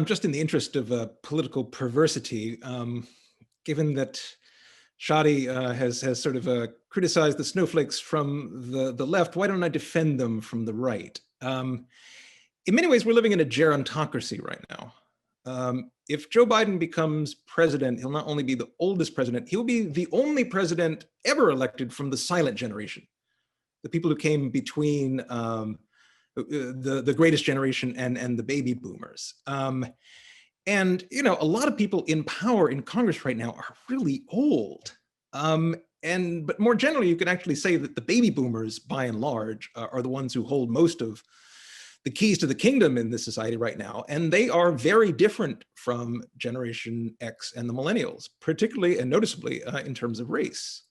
Speaker 2: Just in the interest of political perversity, given that Shadi has sort of criticized the snowflakes from the left, why don't I defend them from the right? In many ways, we're living in a gerontocracy right now. If Joe Biden becomes president, he'll not only be the oldest president, he'll be the only president ever elected from the silent generation, the people who came between the greatest generation and the baby boomers. And you know, a lot of people in power in Congress right now are really old. But more generally, you can actually say that the baby boomers, by and large, are the ones who hold most of the keys to the kingdom in this society right now. And they are very different from Generation X and the millennials, particularly and noticeably in terms of race.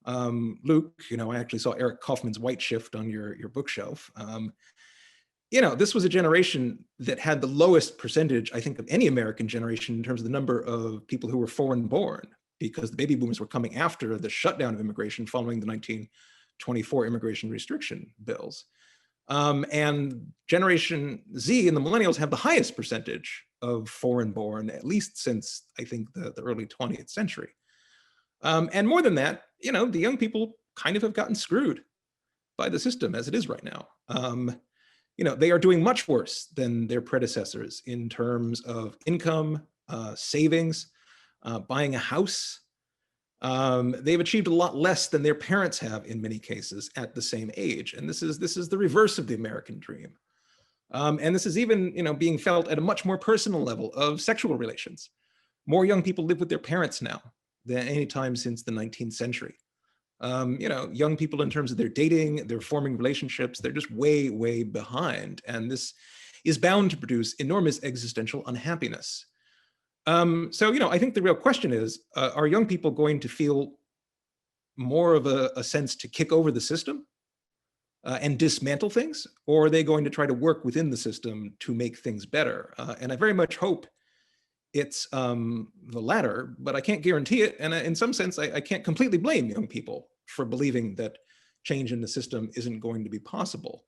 Speaker 2: Luke, you know, I actually saw Eric Kaufman's White Shift on your bookshelf. You know, this was a generation that had the lowest percentage, I think, of any American generation in terms of the number of people who were foreign born, because the baby boomers were coming after the shutdown of immigration following the 1924 immigration restriction bills. And Generation Z and the millennials have the highest percentage of foreign born, at least since, I think, the early 20th century. And more than that, you know, the young people kind of have gotten screwed by the system as it is right now. You know, they are doing much worse than their predecessors in terms of income, savings, buying a house. They've achieved a lot less than their parents have in many cases at the same age. And this is the reverse of the American dream. And this is even, you know, being felt at a much more personal level of sexual relations. More young people live with their parents now than any time since the 19th century. You know, young people in terms of their dating, their forming relationships, they're just way, way behind. And this is bound to produce enormous existential unhappiness. So, you know, I think the real question is, are young people going to feel more of a sense to kick over the system and dismantle things? Or are they going to try to work within the system to make things better? And I very much hope it's the latter, but I can't guarantee it. And in some sense, I can't completely blame young people for believing that change in the system isn't going to be possible.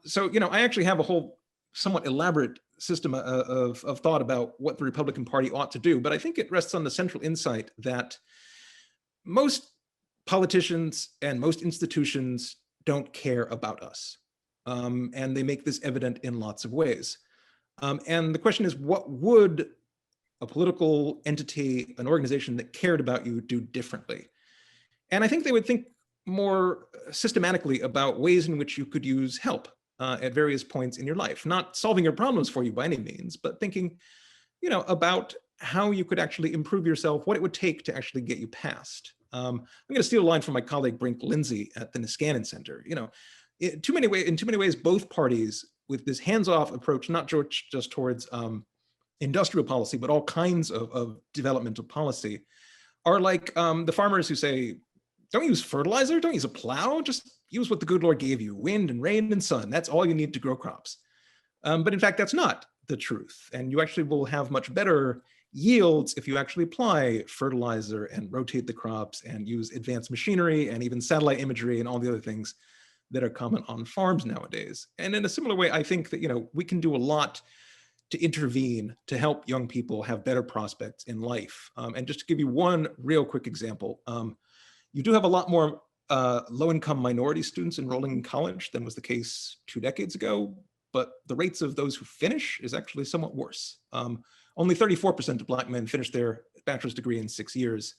Speaker 2: So, you know, I actually have a whole somewhat elaborate system of thought about what the Republican Party ought to do, but I think it rests on the central insight that most politicians and most institutions don't care about us. And they make this evident in lots of ways. And the question is, what would a political entity, an organization that cared about you do differently? And I think they would think more systematically about ways in which you could use help at various points in your life, not solving your problems for you by any means, but thinking, you know, about how you could actually improve yourself, what it would take to actually get you past. I'm going to steal a line from my colleague Brink Lindsay at the Niskanen Center. You know, in too many ways, both parties with this hands-off approach, not just towards industrial policy, but all kinds of developmental policy, are like the farmers who say, don't use fertilizer, don't use a plow, just use what the good Lord gave you, wind and rain and sun. That's all you need to grow crops. But in fact, that's not the truth. And you actually will have much better yields if you actually apply fertilizer and rotate the crops and use advanced machinery and even satellite imagery and all the other things that are common on farms nowadays. And in a similar way, I think that, you know, we can do a lot to intervene to help young people have better prospects in life. And just to give you one real quick example, you do have a lot more low-income minority students enrolling in college than was the case 2 decades ago, but the rates of those who finish is actually somewhat worse. Only 34% of Black men finished their bachelor's degree in 6 years,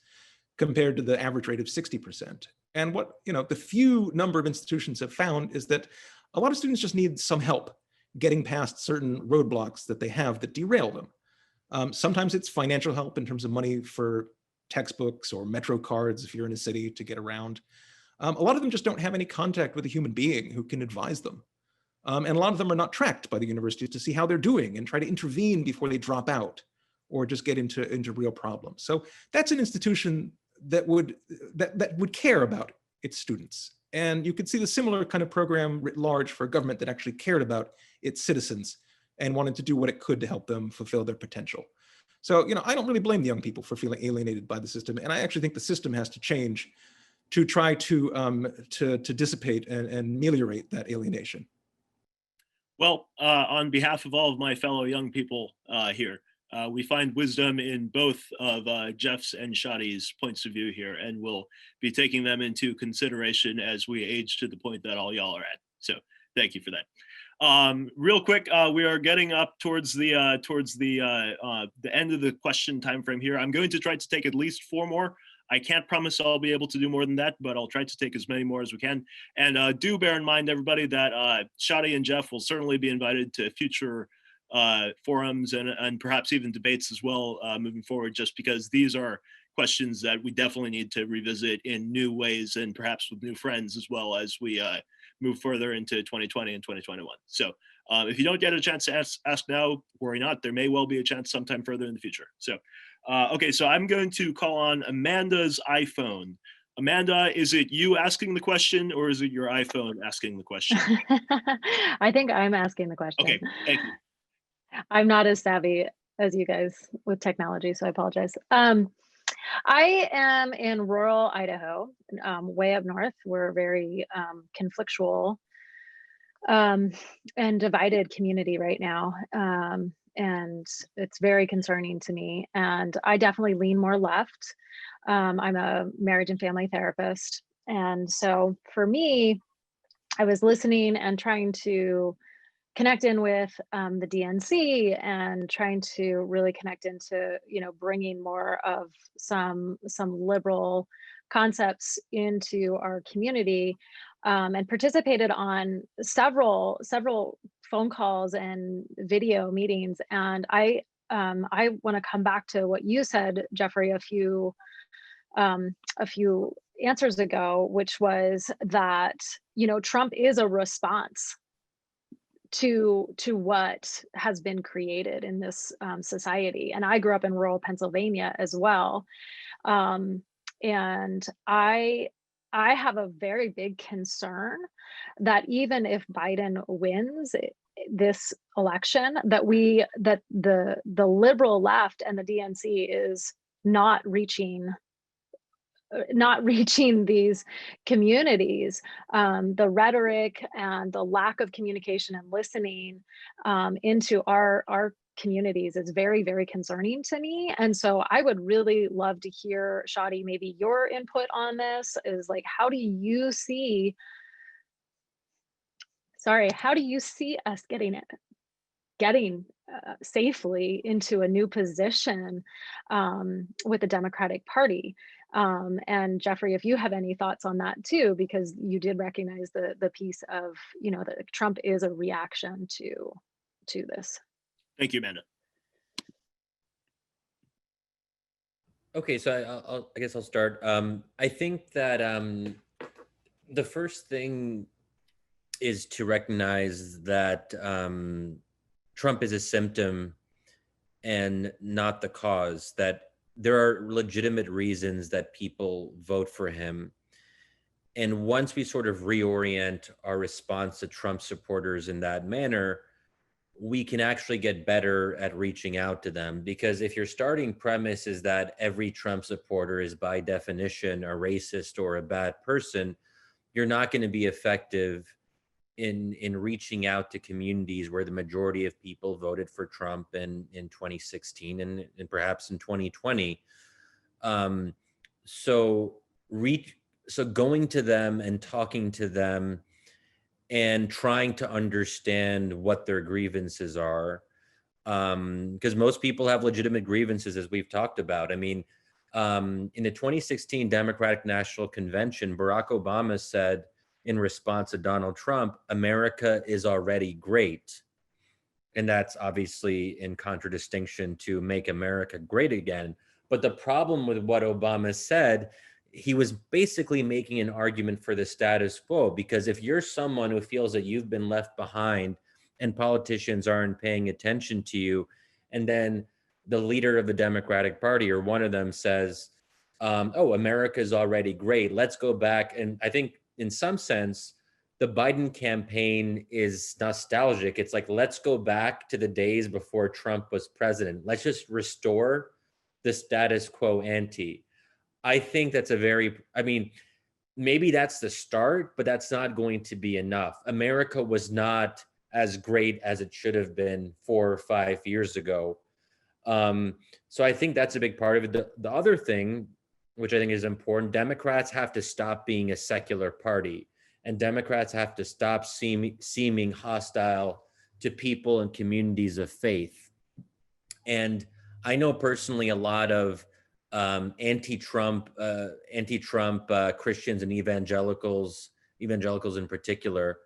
Speaker 2: compared to the average rate of 60%. And what the few number of institutions have found is that a lot of students just need some help getting past certain roadblocks that they have that derail them. Sometimes it's financial help in terms of money for textbooks or Metro cards if you're in a city to get around. A lot of them just don't have any contact with a human being who can advise them. And a lot of them are not tracked by the universities to see how they're doing and try to intervene before they drop out or just get into real problems. So that's an institution that would care about its students. And you could see the similar kind of program writ large for a government that actually cared about its citizens and wanted to do what it could to help them fulfill their potential. So, I don't really blame the young people for feeling alienated by the system. And I actually think the system has to change to try to dissipate and ameliorate that alienation.
Speaker 1: Well, on behalf of all of my fellow young people here, we find wisdom in both of Jeff's and Shadi's points of view here, and we'll be taking them into consideration as we age to the point that all y'all are at. So thank you for that. Real quick, we are getting up towards the end of the question time frame here. I'm going to try to take at least 4 more. I can't promise I'll be able to do more than that, but I'll try to take as many more as we can. And do bear in mind, everybody, that Shadi and Jeff will certainly be invited to future forums and perhaps even debates as well moving forward, just because these are questions that we definitely need to revisit in new ways and perhaps with new friends as well as we move further into 2020 and 2021. So if you don't get a chance to ask now, worry not, there may well be a chance sometime further in the future. So, okay, so I'm going to call on Amanda's iPhone. Amanda, is it you asking the question or is it your iPhone asking the question?
Speaker 7: I think I'm asking the question.
Speaker 1: Okay, thank you.
Speaker 7: I'm not as savvy as you guys with technology, so I apologize. I am in rural Idaho, way up north. We're a very conflictual and divided community right now. And it's very concerning to me. And I definitely lean more left. I'm a marriage and family therapist. And so for me, I was listening and trying to connect in with the DNC and trying to really connect into, bringing more of some liberal concepts into our community, and participated on several phone calls and video meetings. And I want to come back to what you said, Geoffrey, a few answers ago, which was that, Trump is a response to what has been created in this society. And I grew up in rural Pennsylvania as well. And I have a very big concern that even if Biden wins this election, that the liberal left and the DNC is not reaching these communities. The rhetoric and the lack of communication and listening into our communities is very, very concerning to me. And so I would really love to hear, Shadi, maybe your input on this is like, how do you see us getting safely into a new position with the Democratic Party? And Geoffrey, if you have any thoughts on that too, because you did recognize the piece of, that Trump is a reaction to this.
Speaker 1: Thank you, Amanda.
Speaker 3: Okay, so I guess I'll start. I think that the first thing is to recognize that Trump is a symptom and not the cause, that there are legitimate reasons that people vote for him. And once we sort of reorient our response to Trump supporters in that manner, we can actually get better at reaching out to them. Because if your starting premise is that every Trump supporter is by definition a racist or a bad person, you're not going to be effective in reaching out to communities where the majority of people voted for Trump in 2016 and perhaps in 2020. So going to them and talking to them and trying to understand what their grievances are, because most people have legitimate grievances, as we've talked about. I mean, in the 2016 Democratic National Convention, Barack Obama said in response to Donald Trump, "America is already great." And that's obviously in contradistinction to "Make America Great Again." But the problem with what Obama said, he was basically making an argument for the status quo, because if you're someone who feels that you've been left behind and politicians aren't paying attention to you, and then the leader of the Democratic Party or one of them says, oh, America is already great, let's go back. And I think in some sense, the Biden campaign is nostalgic. It's like, let's go back to the days before Trump was president. Let's just restore the status quo ante. I think that's I mean, maybe that's the start, but that's not going to be enough. America was not as great as it should have been 4 or 5 years ago. So I think that's a big part of it. The other thing, which I think is important, Democrats have to stop being a secular party, and Democrats have to stop seeming hostile to people and communities of faith. And I know personally a lot of anti-Trump Christians and evangelicals in particular,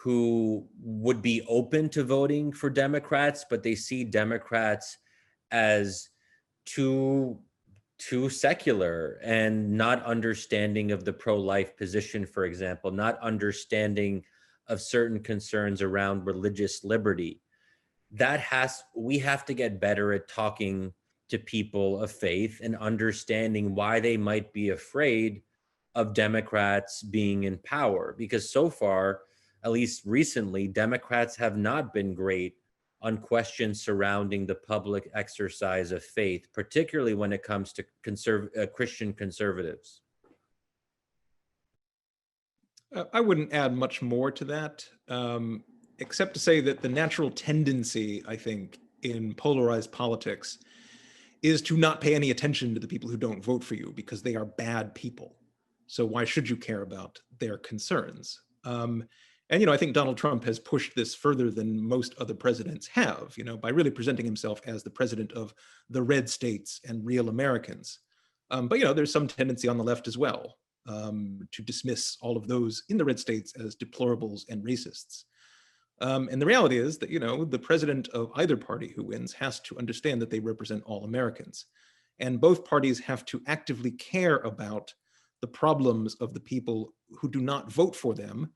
Speaker 3: who would be open to voting for Democrats, but they see Democrats as too secular and not understanding of the pro-life position, for example, not understanding of certain concerns around religious liberty. We have to get better at talking to people of faith and understanding why they might be afraid of Democrats being in power, because so far, at least recently, Democrats have not been great on questions surrounding the public exercise of faith, particularly when it comes to Christian conservatives.
Speaker 2: I wouldn't add much more to that, except to say that the natural tendency, I think, in polarized politics is to not pay any attention to the people who don't vote for you because they are bad people. So why should you care about their concerns? And, I think Donald Trump has pushed this further than most other presidents have, by really presenting himself as the president of the red states and real Americans. But, there's some tendency on the left as well to dismiss all of those in the red states as deplorables and racists. And the reality is that, the president of either party who wins has to understand that they represent all Americans. And both parties have to actively care about the problems of the people who do not vote for them,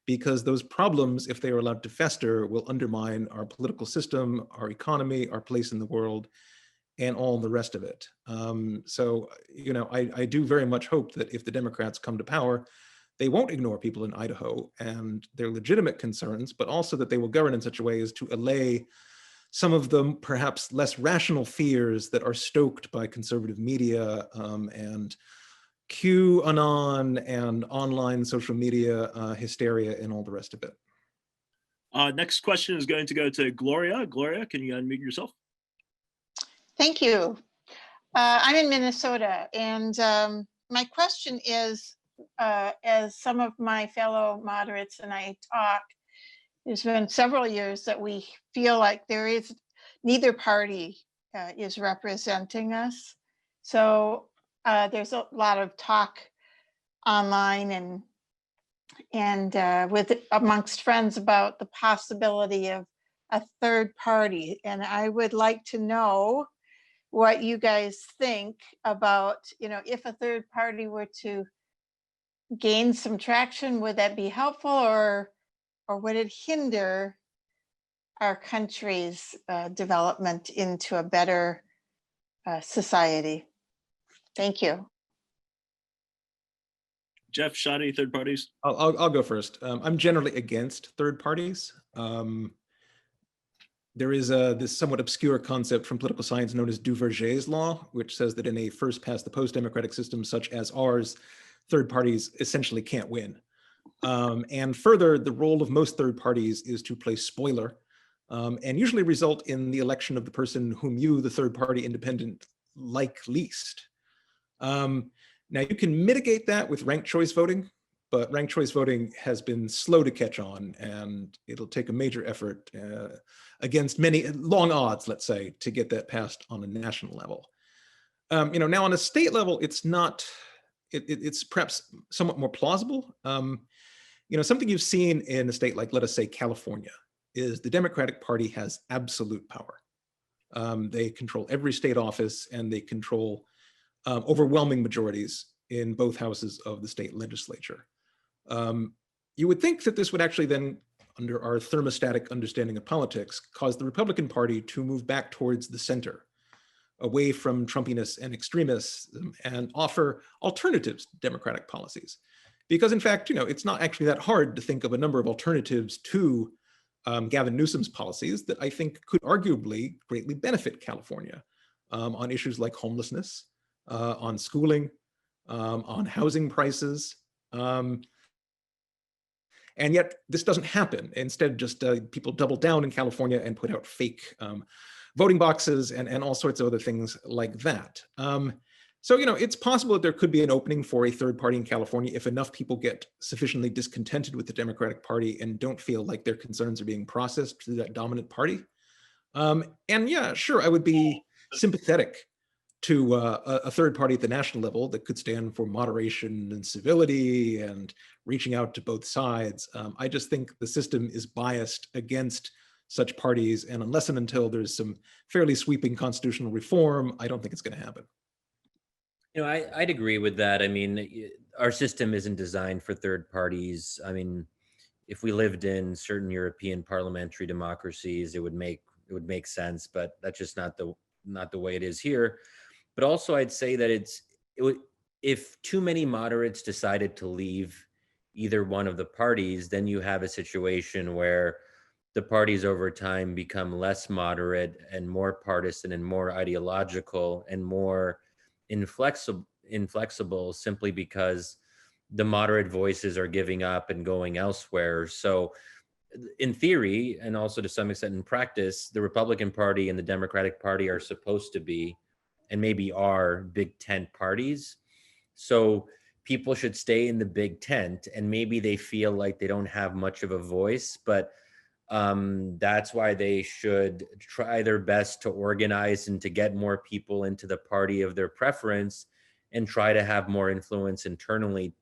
Speaker 2: because those problems, if they are allowed to fester, will undermine our political system, our economy, our place in the world, and all the rest of it. So, I do very much hope that if the Democrats come to power, they won't ignore people in Idaho and their legitimate concerns, but also that they will govern in such a way as to allay some of the perhaps less rational fears that are stoked by conservative media and QAnon and online social media hysteria and all the rest of it.
Speaker 1: Next question is going to go to Gloria. Gloria, can you unmute yourself?
Speaker 8: Thank you. I'm in Minnesota, and my question is, as some of my fellow moderates and I talk, there's been several years that we feel like neither party is representing us. So there's a lot of talk online and amongst friends about the possibility of a third party. And I would like to know what you guys think about, if a third party were to gain some traction, would that be helpful or would it hinder our country's development into a better society? Thank you.
Speaker 1: Jeff, Shadi, third parties?
Speaker 2: I'll go first. I'm generally against third parties. There is this somewhat obscure concept from political science known as Duverger's law, which says that in a first past the post democratic system such as ours, third parties essentially can't win. And further, the role of most third parties is to play spoiler and usually result in the election of the person whom you, the third party independent, like least. Now you can mitigate that with ranked choice voting. but ranked choice voting has been slow to catch on, and it'll take a major effort against many long odds, let's say, to get that passed on a national level. Now on a state level, it's not. It's perhaps somewhat more plausible. Something you've seen in a state like, let us say, California, is the Democratic Party has absolute power. They control every state office, and they control overwhelming majorities in both houses of the state legislature. You would think that this would actually then, under our thermostatic understanding of politics, cause the Republican Party to move back towards the center, away from Trumpiness and extremism, and offer alternatives to Democratic policies. Because in fact, it's not actually that hard to think of a number of alternatives to Gavin Newsom's policies that I think could arguably greatly benefit California on issues like homelessness, on schooling, on housing prices. And yet this doesn't happen. Instead, just people double down in California and put out fake voting boxes and all sorts of other things like that. So, it's possible that there could be an opening for a third party in California if enough people get sufficiently discontented with the Democratic Party and don't feel like their concerns are being processed through that dominant party. And yeah, sure, I would be sympathetic to a third party at the national level that could stand for moderation and civility and reaching out to both sides. I just think the system is biased against such parties, and unless and until there's some fairly sweeping constitutional reform, I don't think it's going to happen.
Speaker 3: I'd agree with that. I mean, our system isn't designed for third parties. I mean, if we lived in certain European parliamentary democracies, it would make sense, but that's just not the way it is here. But also, I'd say that if too many moderates decided to leave either one of the parties, then you have a situation where the parties over time become less moderate and more partisan and more ideological and more inflexible simply because the moderate voices are giving up and going elsewhere. So in theory, and also to some extent in practice, the Republican Party and the Democratic Party are supposed to be, and maybe are, big tent parties. So people should stay in the big tent, and maybe they feel like they don't have much of a voice, but that's why they should try their best to organize and to get more people into the party of their preference and try to have more influence internally.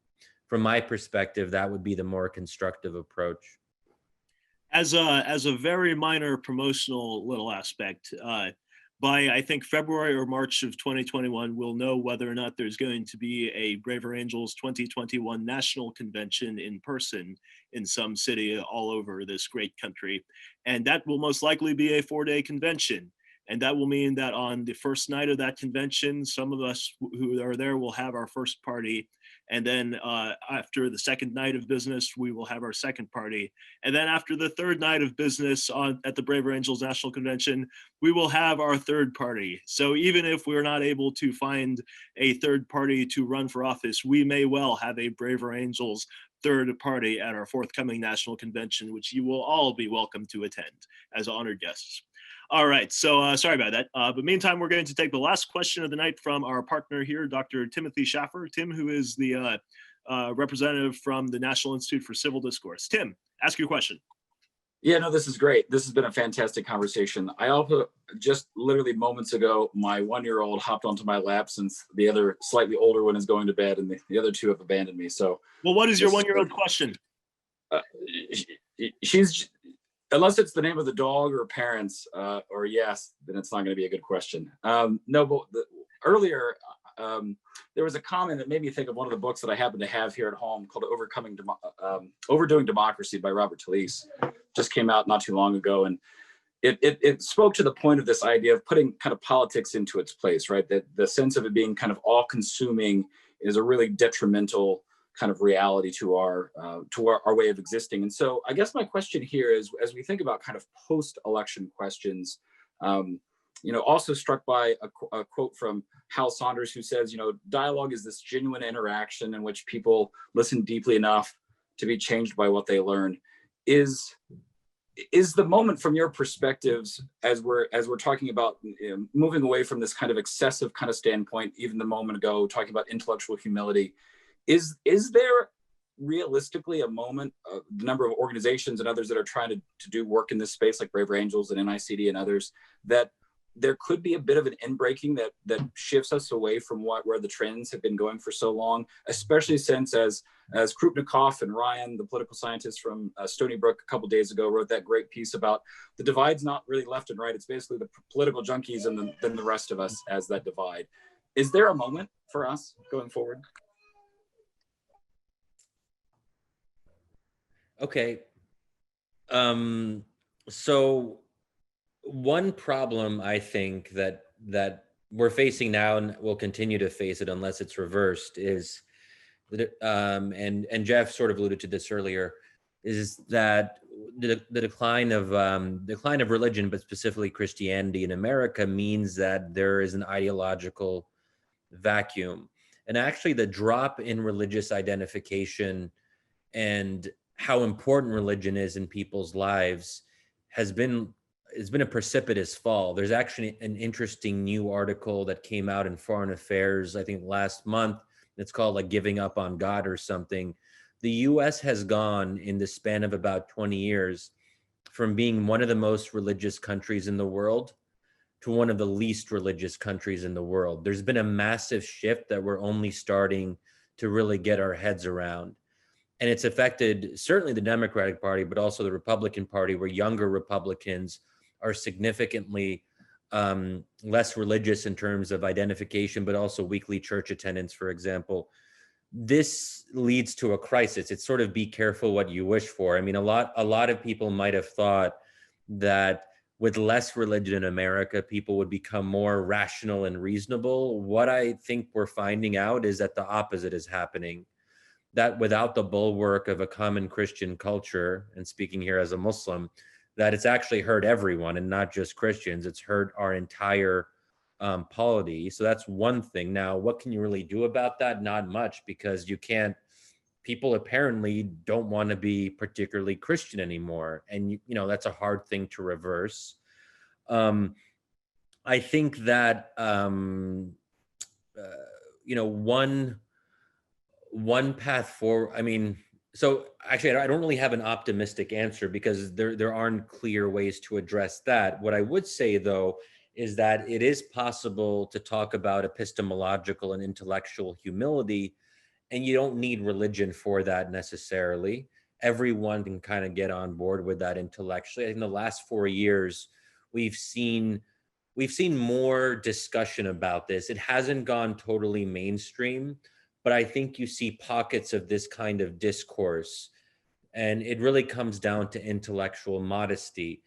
Speaker 3: From my perspective, that would be the more constructive approach.
Speaker 1: As a very minor promotional little aspect, by I think February or March of 2021, we'll know whether or not there's going to be a Braver Angels 2021 National Convention in person in some city all over this great country. And that will most likely be a 4-day convention. And that will mean that on the first night of that convention, some of us who are there will have our first party. And then after the second night of business, we will have our second party. And then after the third night of business at the Braver Angels National Convention, we will have our third party. So even if we're not able to find a third party to run for office, we may well have a Braver Angels third party at our forthcoming national convention, which you will all be welcome to attend as honored guests. All right, so sorry about that. But meantime, we're going to take the last question of the night from our partner here, Dr. Timothy Schaffer. Tim, who is the representative from the National Institute for Civil Discourse. Tim, ask your question.
Speaker 9: Yeah, no, this is great. This has been a fantastic conversation. I also, just literally moments ago, my 1-year-old hopped onto my lap since the other slightly older one is going to bed and the other two have abandoned me. So,
Speaker 1: well, what is your 1-year-old question?
Speaker 9: She's, unless it's the name of the dog or parents or yes, then it's not going to be a good question. No, but earlier, there was a comment that made me think of one of the books that I happen to have here at home called Overdoing Democracy by Robert Talisse. Just came out not too long ago. And it spoke to the point of this idea of putting kind of politics into its place, right? That the sense of it being kind of all consuming is a really detrimental kind of reality to our way of existing. And so I guess my question here is, as we think about kind of post-election questions, also struck by a quote from Hal Saunders, who says, dialogue is this genuine interaction in which people listen deeply enough to be changed by what they learn. Is the moment, from your perspectives, as we're talking about moving away from this kind of excessive kind of standpoint, even the moment ago, talking about intellectual humility, is there realistically a moment, the number of organizations and others that are trying to do work in this space, like Braver Angels and NICD and others, that there could be a bit of an inbreaking that shifts us away from where the trends have been going for so long, especially since as Krupnikov and Ryan, the political scientist from Stony Brook a couple of days ago, wrote that great piece about the divide's not really left and right. It's basically the political junkies and then the rest of us as that divide. Is there a moment for us going forward?
Speaker 3: Okay. So one problem I think that we're facing now and will continue to face it unless it's reversed is that, and Jeff sort of alluded to this earlier, is that the decline of religion, but specifically Christianity in America, means that there is an ideological vacuum. And actually the drop in religious identification and how important religion is in people's lives has been a precipitous fall. There's actually an interesting new article that came out in Foreign Affairs, I think last month. It's called like Giving Up on God or something. The US has gone in the span of about 20 years from being one of the most religious countries in the world to one of the least religious countries in the world. There's been a massive shift that we're only starting to really get our heads around. And it's affected certainly the Democratic Party, but also the Republican Party, where younger Republicans are significantly less religious in terms of identification, but also weekly church attendance, for example. This leads to a crisis. It's sort of be careful what you wish for. I mean, a lot of people might have thought that with less religion in America, people would become more rational and reasonable. What I think we're finding out is that the opposite is happening. That without the bulwark of a common Christian culture, and speaking here as a Muslim, that it's actually hurt everyone and not just Christians. It's hurt our entire polity. So that's one thing. Now, what can you really do about that? Not much, because you can't, people apparently don't want to be particularly Christian anymore. And, you know, that's a hard thing to reverse. I think that, you know, one path forward, I mean, so actually, I don't really have an optimistic answer because there aren't clear ways to address that. What I would say, though, is that it is possible to talk about epistemological and intellectual humility, and you don't need religion for that necessarily. Everyone can kind of get on board with that intellectually. In the last 4 years, we've seen more discussion about this. It hasn't gone totally mainstream, but I think you see pockets of this kind of discourse, and it really comes down to intellectual modesty.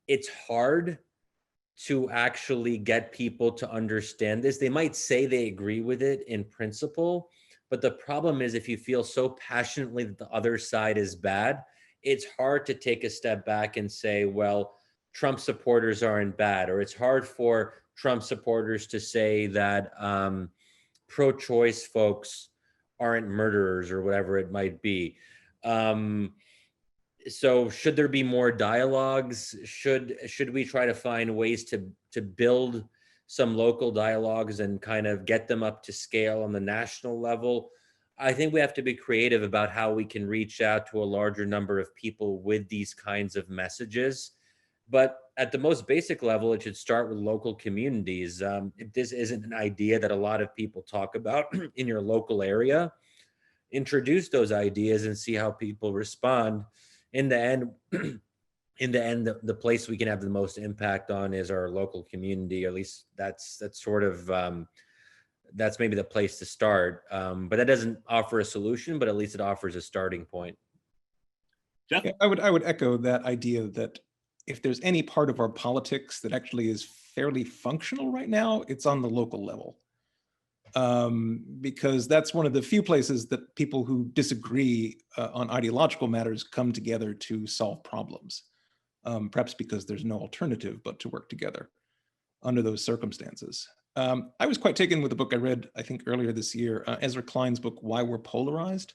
Speaker 3: It's hard to actually get people to understand this. They might say they agree with it in principle, but the problem is if you feel so passionately that the other side is bad, it's hard to take a step back and say, well, Trump supporters aren't bad, or it's hard for Trump supporters to say that pro-choice folks aren't murderers or whatever it might be. So should there be more dialogues? Should we try to find ways to build some local dialogues and kind of get them up to scale on the national level? I think we have to be creative about how we can reach out to a larger number of people with these kinds of messages. But at the most basic level, it should start with local communities. If this isn't an idea that a lot of people talk about in your local area, introduce those ideas and see how people respond. In the end, the place we can have the most impact on is our local community. Or at least that's sort of that's maybe the place to start. But that doesn't offer a solution, but at least it offers a starting point.
Speaker 1: Jeff?
Speaker 2: Yeah, I would echo that idea that if there's any part of our politics that actually is fairly functional right now, it's on the local level. Because that's one of the few places that people who disagree on ideological matters come together to solve problems. Perhaps because there's no alternative but to work together under those circumstances. I was quite taken with the book I read, I think earlier this year, Ezra Klein's book, Why We're Polarized.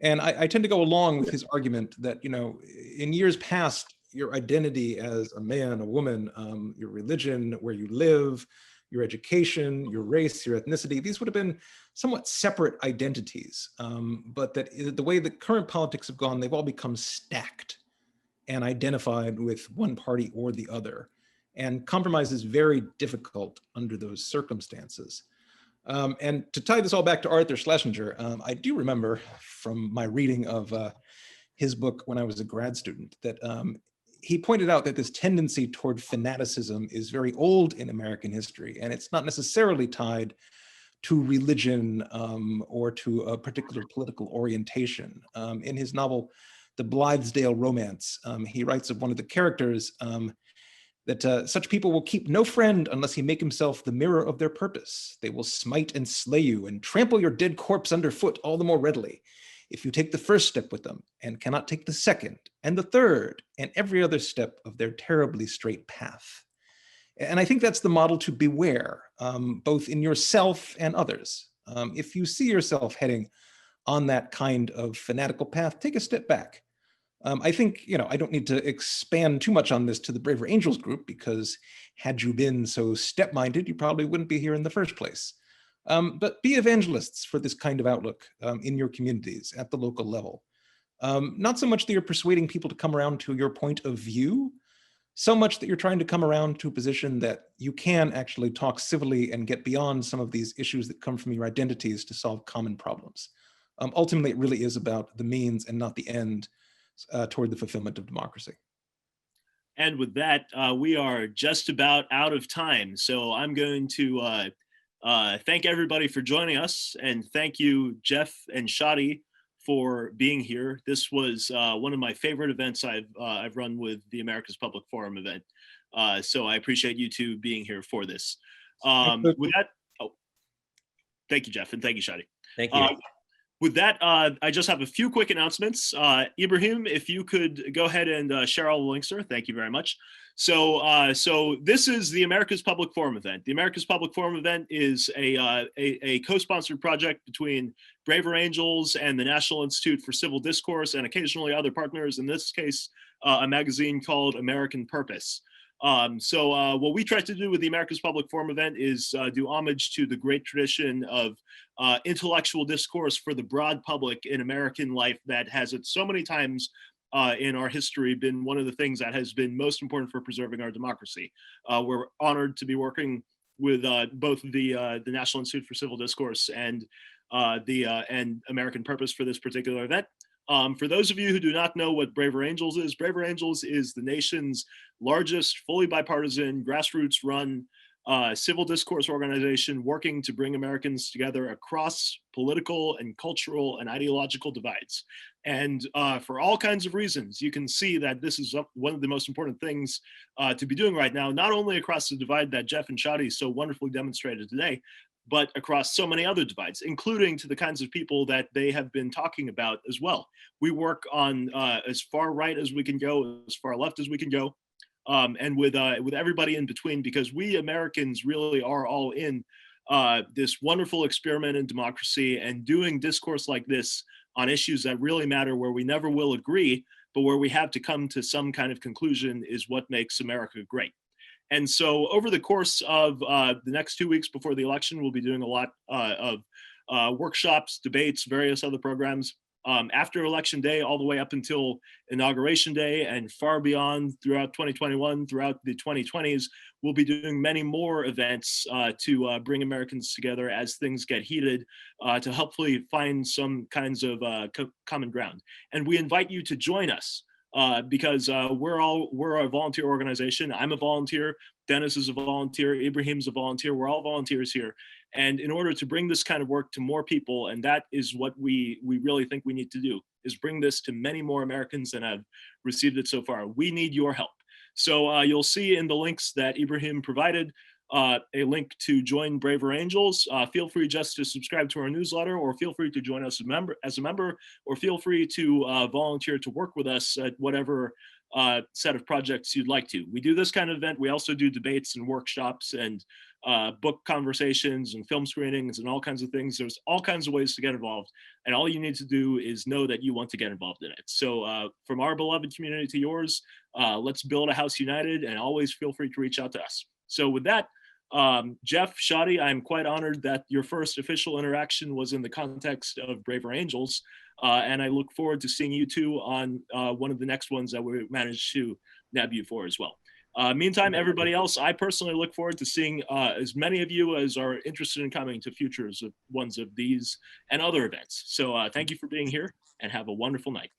Speaker 2: And I tend to go along with his argument that, you know, in years past, your identity as a man, a woman, your religion, where you live, your education, your race, your ethnicity. These would have been somewhat separate identities, but that the way the current politics have gone, they've all become stacked and identified with one party or the other. And compromise is very difficult under those circumstances. And to tie this all back to Arthur Schlesinger, I do remember from my reading of his book when I was a grad student that he pointed out that this tendency toward fanaticism is very old in American history, and it's not necessarily tied to religion or to a particular political orientation. In his novel, The Blithedale Romance, he writes of one of the characters that such people will keep no friend unless he make himself the mirror of their purpose. They will smite and slay you and trample your dead corpse underfoot all the more readily if you take the first step with them and cannot take the second and the third and every other step of their terribly straight path. And I think that's the model to beware, both in yourself and others. If you see yourself heading on that kind of fanatical path, take a step back. I think, I don't need to expand too much on this to the Braver Angels group, because had you been so step-minded, you probably wouldn't be here in the first place. But be evangelists for this kind of outlook in your communities at the local level. Not so much that you're persuading people to come around to your point of view, so much that you're trying to come around to a position that you can actually talk civilly and get beyond some of these issues that come from your identities to solve common problems. Ultimately, it really is about the means and not the end toward the fulfillment of democracy.
Speaker 1: And with that, we are just about out of time. So I'm going to thank everybody for joining us, and thank you, Jeff and Shadi, for being here. This was one of my favorite events I've run with the America's Public Forum event. So I appreciate you two being here for this. With that, thank you, Jeff, and thank you, Shadi.
Speaker 3: Thank you.
Speaker 1: With that, I just have a few quick announcements. Ibrahim, if you could go ahead and share all the links, sir. Thank you very much. So this is the America's Public Forum event. The America's Public Forum event is a co-sponsored project between Braver Angels and the National Institute for Civil Discourse, and occasionally other partners, in this case, a magazine called American Purpose. What we try to do with the America's Public Forum event is do homage to the great tradition of intellectual discourse for the broad public in American life that has at so many times in our history been one of the things that has been most important for preserving our democracy. We're honored to be working with both the National Institute for Civil Discourse and American Purpose for this particular event. For those of you who do not know what Braver Angels is the nation's largest fully bipartisan, grassroots-run civil discourse organization working to bring Americans together across political and cultural and ideological divides. And for all kinds of reasons, you can see that this is one of the most important things to be doing right now, not only across the divide that Jeff and Shadi so wonderfully demonstrated today, but across so many other divides, including to the kinds of people that they have been talking about as well. We work on as far right as we can go, as far left as we can go, and with everybody in between, because we Americans really are all in this wonderful experiment in democracy, and doing discourse like this on issues that really matter, where we never will agree, but where we have to come to some kind of conclusion, is what makes America great. And so over the course of the next 2 weeks before the election, we'll be doing a lot of workshops, debates, various other programs. After Election Day, all the way up until Inauguration Day and far beyond throughout 2021, throughout the 2020s, we'll be doing many more events to bring Americans together as things get heated, to hopefully find some kinds of common ground. And we invite you to join us. Because we're a volunteer organization. I'm a volunteer. Dennis is a volunteer. Ibrahim's a volunteer. We're all volunteers here. And in order to bring this kind of work to more people, and that is what we really think we need to do, is bring this to many more Americans than have received it so far. We need your help. So you'll see in the links that Ibrahim provided a link to join Braver Angels. Feel free just to subscribe to our newsletter, or feel free to join us as a member, or feel free to volunteer to work with us at whatever set of projects you'd like to. We do this kind of event. We also do debates and workshops and book conversations and film screenings and all kinds of things. There's all kinds of ways to get involved, and all you need to do is know that you want to get involved in it. So from our beloved community to yours, let's build a house united, and always feel free to reach out to us. So with that, Jeff, Shadi, I'm quite honored that your first official interaction was in the context of Braver Angels, and I look forward to seeing you two on one of the next ones that we managed to nab you for as well. Meantime, everybody else, I personally look forward to seeing as many of you as are interested in coming to futures of ones of these and other events. So thank you for being here and have a wonderful night.